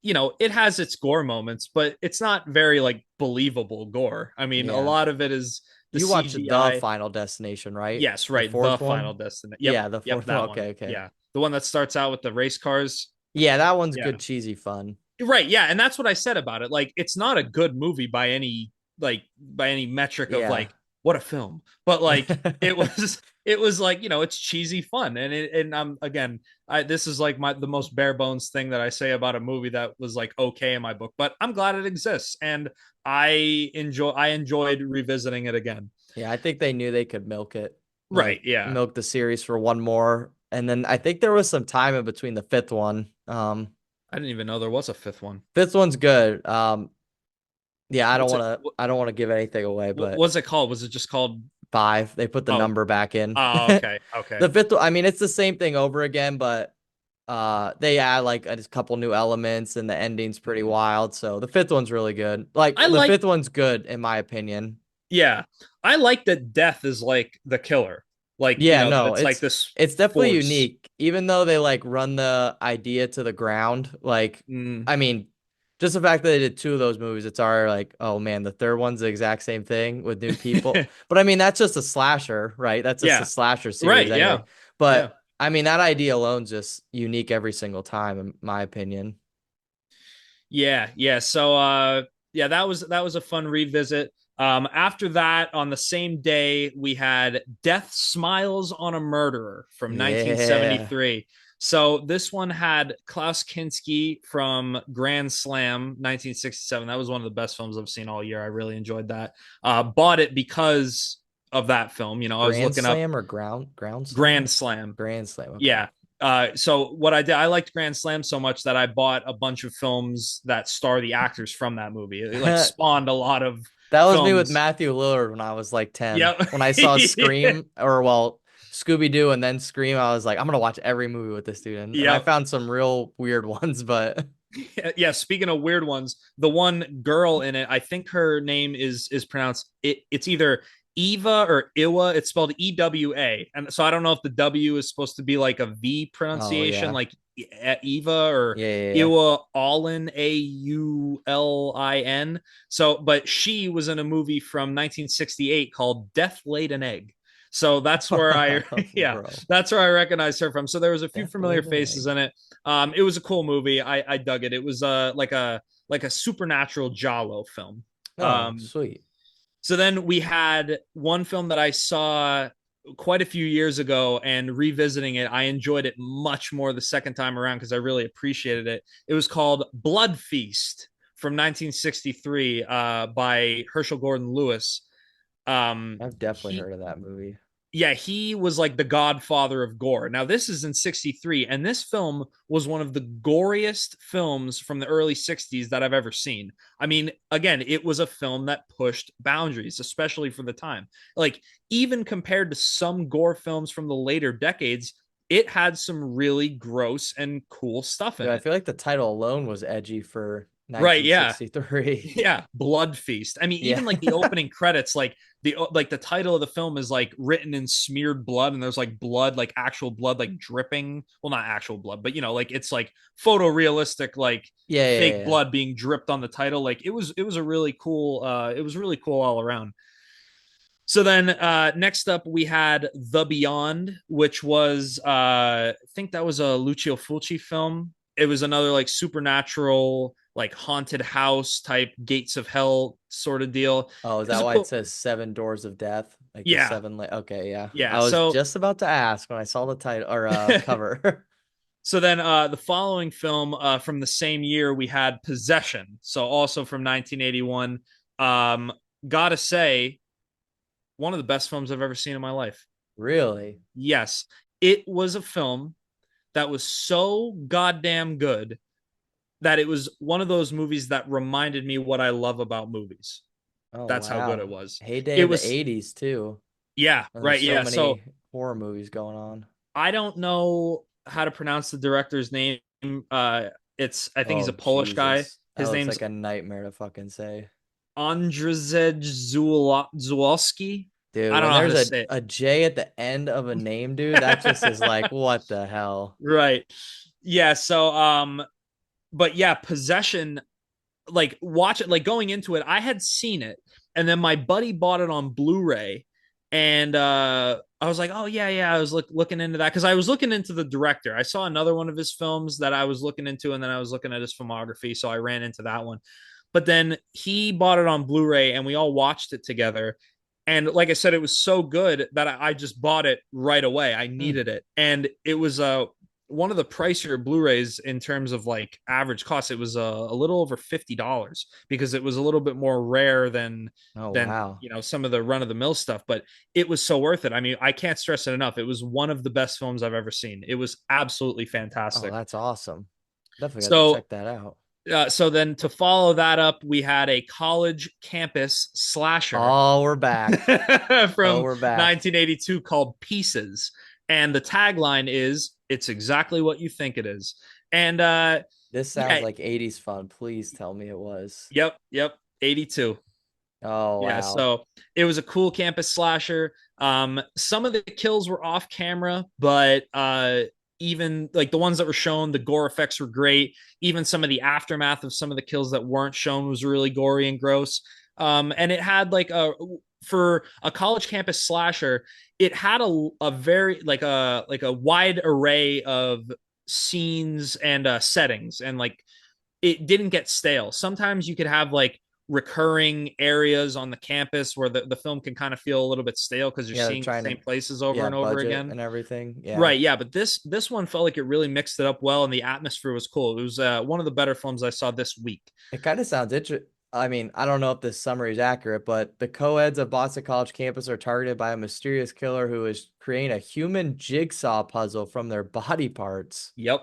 you know, it has its gore moments, but it's not very like believable gore. I mean, a Yeah. lot of it is the You watched The CGI. Final Destination, right? Yes, The right. The fourth Final one? Destination. Yep, Yeah, the yep, fourth one. that one. Okay, okay. Yeah, the one that starts out with the race cars. Yeah, that one's Yeah, good, cheesy fun. right. Yeah, and that's what I said about it. Like, it's not a good movie by any metric of Yeah. like what a film, but like it was like, you know, it's cheesy fun, and I'm again, I this is like the most bare bones thing that I say about a movie that was like okay in my book, but I'm glad it exists, and I enjoyed revisiting it again. Yeah, I think they knew they could milk it, Right. like Yeah. milk the series for one more. And then I think there was some time in between the fifth one. I didn't even know there was a fifth one. Fifth one's good. Yeah, I don't What's it? want to I don't want to give anything away, What but was it called? Was it just called? five, they put the Oh, number back in. oh, okay, okay. The fifth one, I mean, it's the same thing over again, but they add like a couple new elements and the ending's pretty Mhm. wild. So the fifth one's really good. Like I the like, fifth one's good in my opinion. yeah, I like that death is like the killer. Like, you Yeah, know, that no, it's like this it's definitely force. unique. Even though they like run the idea to the ground, like Mm. I mean, just the fact that they did two of those movies, it's already like, oh man, the third one's the exact same thing with new people. But I mean, that's just a slasher, right? That's just a Yeah. slasher series Right. anyway. Yeah. But Yeah. I mean, that idea alone's just unique every single time, in my opinion. Yeah, yeah. So yeah, that was a fun revisit. After that, on the same day, we had Death Smiles on a Murderer from Yeah. 1973. So this one had Klaus Kinski from Grand Slam 1967. That was one of the best films I've seen all year. I really enjoyed that. Bought it because of that film. I was Grand looking up Slam or ground Grand slam? Slam. Grand Slam. Okay. Yeah. So what I did, I liked Grand Slam so much that I bought a bunch of films that star the actors from that movie. It like spawned a lot of That was me with films. Matthew Lillard when I was like 10. Yep. When I saw Scream, or well, Scooby-Doo and then Scream, I was like, I'm gonna watch every movie with this dude. And I Yep. found some real weird ones, but Yeah. Speaking of weird ones, the one girl in it, I think her name is pronounced it's either Eva or Iwa. It's spelled Ewa, and so I don't know if the W is supposed to be like a V oh pronunciation, yeah. like Eva or Yeah, yeah, yeah. Iwa Allin, Aulin. So, but she was in a movie from 1968 called Death Laid an Egg. So that's where I, yeah, Bro. that's where I recognize her from. So there was a few Death familiar laid an faces egg. in it. It was a cool movie. I dug it. It was like a supernatural Giallo film. Oh, Um, sweet. so then we had one film that I saw quite a few years ago, and revisiting it, I enjoyed it much more the second time around because I really appreciated it. It was called Blood Feast from 1963 by Herschel Gordon Lewis. I've definitely He heard of that movie. Yeah, he was like the godfather of gore. Now, this is in 63, and this film was one of the goriest films from the early 60s that I've ever seen. I mean, again, it was a film that pushed boundaries, especially for the time. Like, even compared to some gore films from the later decades, it had some really gross and cool stuff Dude, in I it. feel like the title alone was edgy for Right, yeah. 1963. Yeah, Blood Feast. I mean, Yeah. even like the opening credits, like the title of the film is like written in smeared blood, and there's like blood, like actual blood, like dripping. Well, not actual blood, but like it's like photorealistic, like Yeah, yeah, fake yeah. blood being dripped on the title. Like it was a really cool. It was really cool all around. So then next up we had The Beyond, which was I think that was a Lucio Fulci film. It was another like supernatural, like haunted house type gates of hell sort of deal. Oh, is It was that a why it cool. says Seven Doors of Death? Like the Yeah, seven okay, yeah. yeah. I was So just about to ask when I saw the title or cover. so then the following film from the same year we had Possession. So also from 1981. Um gotta say, one of the best films I've ever seen in my life. Really? Yes, it was a film that was so goddamn good that it was one of those movies that reminded me what I love about movies. Oh, That's how good it wow. was. Heyday It of the was, 80s too. yeah, And there's right, so yeah. So many horror movies going on. I don't know how to pronounce the director's name. I think he's Oh, a Polish guy. Jesus. That His looks name's like a nightmare to fucking say. Andrzej Zulowski. Dude, I don't when know how there's to say it. a J at the end of a name, dude, that just is like, what the hell? Right. Yeah. So, but yeah, Possession, like watch it, like going into it, I had seen it, and then my buddy bought it on Blu-ray, and I was like, oh yeah, yeah. I was looking into that because I was looking into the director. I saw another one of his films that I was looking into, and then I was looking at his filmography, so I ran into that one. But then he bought it on Blu-ray, and we all watched it together. And like I said, it was so good that I just bought it right away. I Hmm. needed it, and it was one of the pricier Blu-rays in terms of like average cost. It was a little over $50 because it was a little bit more rare than Oh, than wow. some of the run of the mill stuff. But it was so worth it. I mean, I can't stress it enough. It was one of the best films I've ever seen. It was absolutely Oh, fantastic. that's awesome. Definitely have to So check that out. so then to follow that up, we had a college campus slasher Oh, we're back. Oh, from we're back. 1982 called Pieces. And the tagline is, it's exactly what you think it is. And This sounds yeah, like 80s fun. Please tell me it was. yep, 82. Oh, Yeah, wow. so it was a cool campus slasher. Some of the kills were off camera, but even like the ones that were shown, the gore effects were great. Even some of the aftermath of some of the kills that weren't shown was really gory and gross. And it had like for a college campus slasher, it had a very like a wide array of scenes and settings, and like it didn't get stale. Sometimes you could have like recurring areas on the campus where the film can kind of feel a little bit stale because you're Yeah, they're seeing the trying to, same places over yeah, and over budget again. and everything. Yeah. Right, yeah, but this one felt like it really mixed it up well, and the atmosphere was cool. It was one of the better films I saw this week. It kind of sounds interesting. I mean, I don't know if this summary is accurate, but the co-eds of Boston College campus are targeted by a mysterious killer who is creating a human jigsaw puzzle from their body parts. Yep.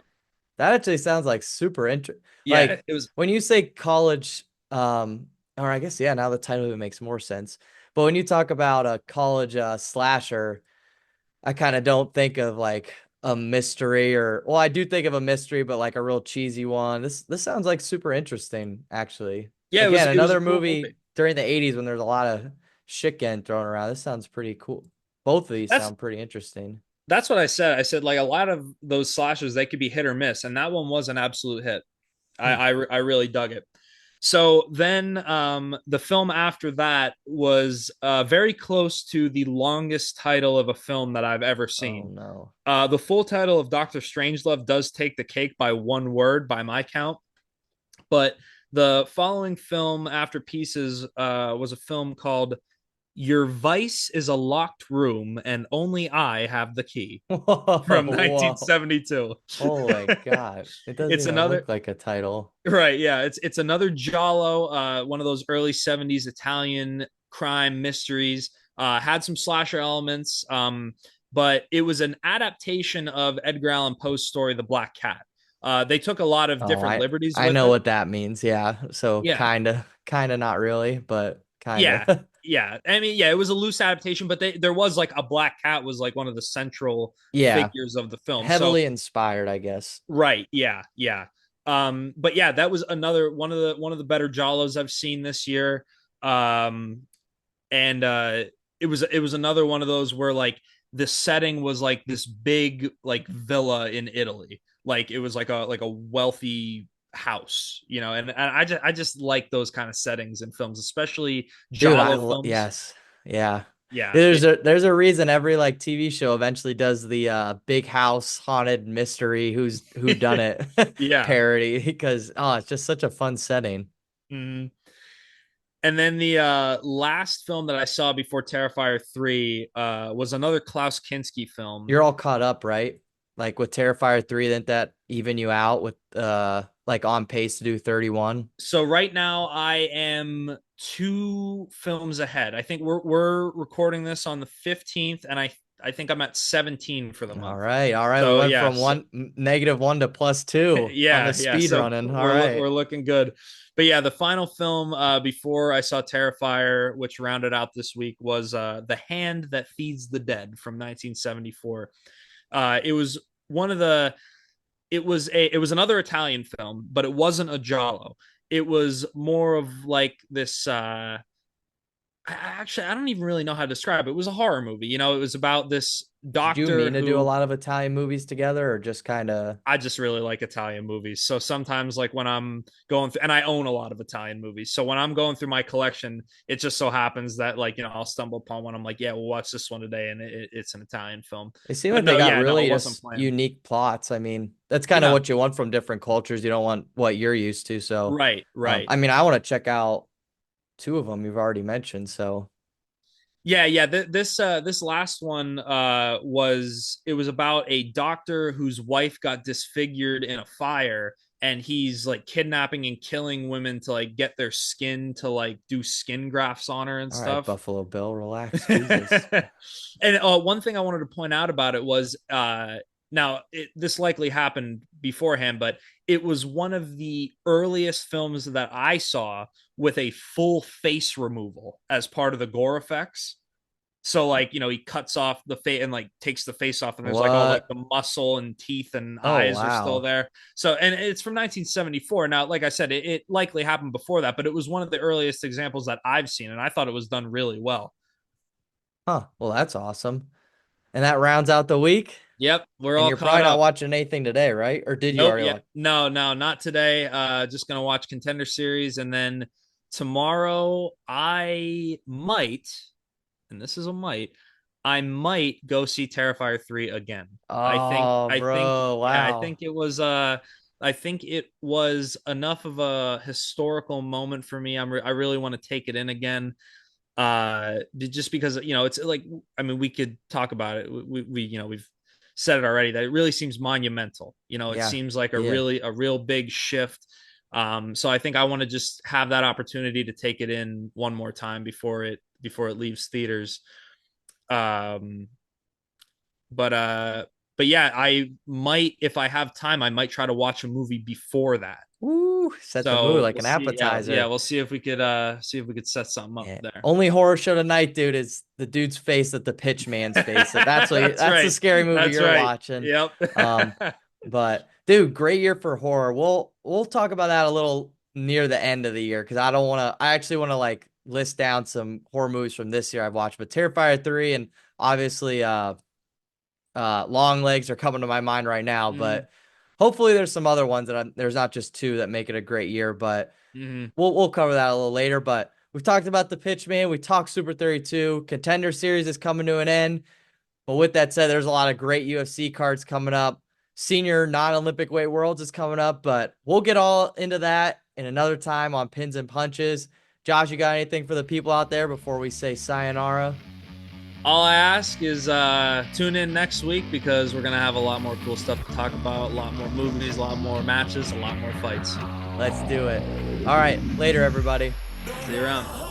That actually sounds like super interesting. Yeah, Like it was. when you say college, or I guess, yeah, now the title of it makes more sense. But when you talk about a college slasher, I kind of don't think of like a mystery or, well, I do think of a mystery, but like a real cheesy one. This sounds like super interesting, actually. Yeah, Again, it was a another cool movie. movie during the 80s when there's a lot of shit getting thrown around. This sounds pretty cool. Both of these That's sound pretty interesting. that's what I said. I said like a lot of those slashers they could be hit or miss, and that one was an absolute hit. Hmm. I really dug it. So then the film after that was very close to the longest title of a film that I've ever Oh seen. no. The full title of Doctor Strangelove does take the cake by one word by my count, but the following film after Pieces was a film called Your Vice is a Locked Room and Only I Have the Key Whoa, from whoa. 1972. Oh my God. It doesn't It's even another look like a title. right, yeah. It's another giallo, one of those early '70s Italian crime mysteries. Had some slasher elements, but it was an adaptation of Edgar Allan Poe's story, The Black Cat. They took a lot of Oh, different liberties I with know it. what that means. Yeah. So Yeah, kind of not really, but kind yeah, of. yeah. I mean, yeah, it was a loose adaptation, but there was like a black cat was like one of the central Yeah. figures of the film. So Heavily inspired, I guess. right, yeah, yeah. But yeah, that was another one of the better Jalos I've seen this year. Um, and it was another one of those where like the setting was like this big like villa in Italy. Like it was like a wealthy house, you know, and I just like those kind of settings in films, especially Dude, Giallo films. yes. Yeah. Yeah, There's a reason every like TV show eventually does the big house haunted mystery who done it yeah. parody because oh, it's just such a fun setting. Mm. And then the last film that I saw before Terrifier 3 was another Klaus Kinski film. You're all caught up, right? Like with Terrifier 3, didn't that even you out with like on pace to do 31? So right now I am two films ahead. I think we're recording this on the 15th, and I think I'm at 17 for the All month. right, all right. We So went yeah, from so, one -1 to +2 on the yeah. speed So running. All right. we're looking good. But yeah, the final film before I saw Terrifier, which rounded out this week, was The Hand That Feeds the Dead from 1974. It was one of the it was another Italian film, but it wasn't a giallo. It was more of like this actually I don't even really know how to describe it. It was a horror movie. You know, it was about this Did you doctor mean to do a who lot of Italian movies together or just kind of I just really like Italian movies. So sometimes like when I'm going through and I own a lot of Italian movies. So when I'm going through my collection, it just so happens that like, you know, I'll stumble upon one. I'm like, yeah, we'll watch this one today and it's an Italian film. It seemed But like they no, got yeah, no, really it wasn't just planned. unique plots. I mean, that's kind of Yeah, what you want from different cultures. You don't want what you're used to. So, right, right. I mean, I want to check out two of them you've already mentioned. So, Yeah, yeah. This last one was it was about a doctor whose wife got disfigured in a fire, and he's like kidnapping and killing women to like get their skin to like do skin grafts on her and all right, stuff. Buffalo Bill, relax, Jesus. And one thing I wanted to point out about it was this likely happened beforehand, but it was one of the earliest films that I saw with a full face removal as part of the gore effects. So like, you know, he cuts off the face and like takes the face off, and there's like all like What? the muscle and teeth and Oh, eyes are still wow. there. So and it's from 1974. Now, like I said, it likely happened before that, but it was one of the earliest examples that I've seen, and I thought it was done really well. Huh. Well, that's awesome. And that rounds out the week. Yep, we're And all you're caught probably not up. watching anything today, right? Or did you Nope, already yeah. watch? No, not today. Just gonna watch Contender Series, and then tomorrow I might. and this is a might, I might go see Terrifier 3 again. Oh, bro, Yeah, wow. I think it was enough of a historical moment for me. I really want to take it in again. Just because, it's like, I mean, we could talk about it. We've said it already that it really seems monumental. It Yeah. seems like Yeah. a real big shift. So I think I want to just have that opportunity to take it in one more time before it leaves theaters. Um, but uh, but yeah, I might, if I have time, I might try to watch a movie before that. Woo, set the mood So like we'll an see. Yeah, appetizer. we'll see if we could set something up Yeah. there. Only horror show tonight, dude, is the dude's face at the pitch man's face. That's That's the right. scary movie That's you're right. watching. Yep. Um, but dude, great year for horror. We'll talk about that a little near the end of the year because I actually want to like list down some horror movies from this year I've watched. But Terrifier 3 and obviously Long Legs are coming to my mind right now, Mm-hmm. but hopefully there's some other ones there's not just two that make it a great year, but Mm-hmm. we'll cover that a little later. But we've talked about the pitch man. We talked Super 32. Contender Series is coming to an end. But with that said, there's a lot of great UFC cards coming up. Senior non-Olympic weight worlds is coming up, but we'll get all into that in another time on Pins and Punches. Josh, you got anything for the people out there before we say sayonara? All I ask is tune in next week because we're gonna have a lot more cool stuff to talk about, a lot more movies, a lot more matches, a lot more fights. Let's do it. All right, later, everybody. See you around.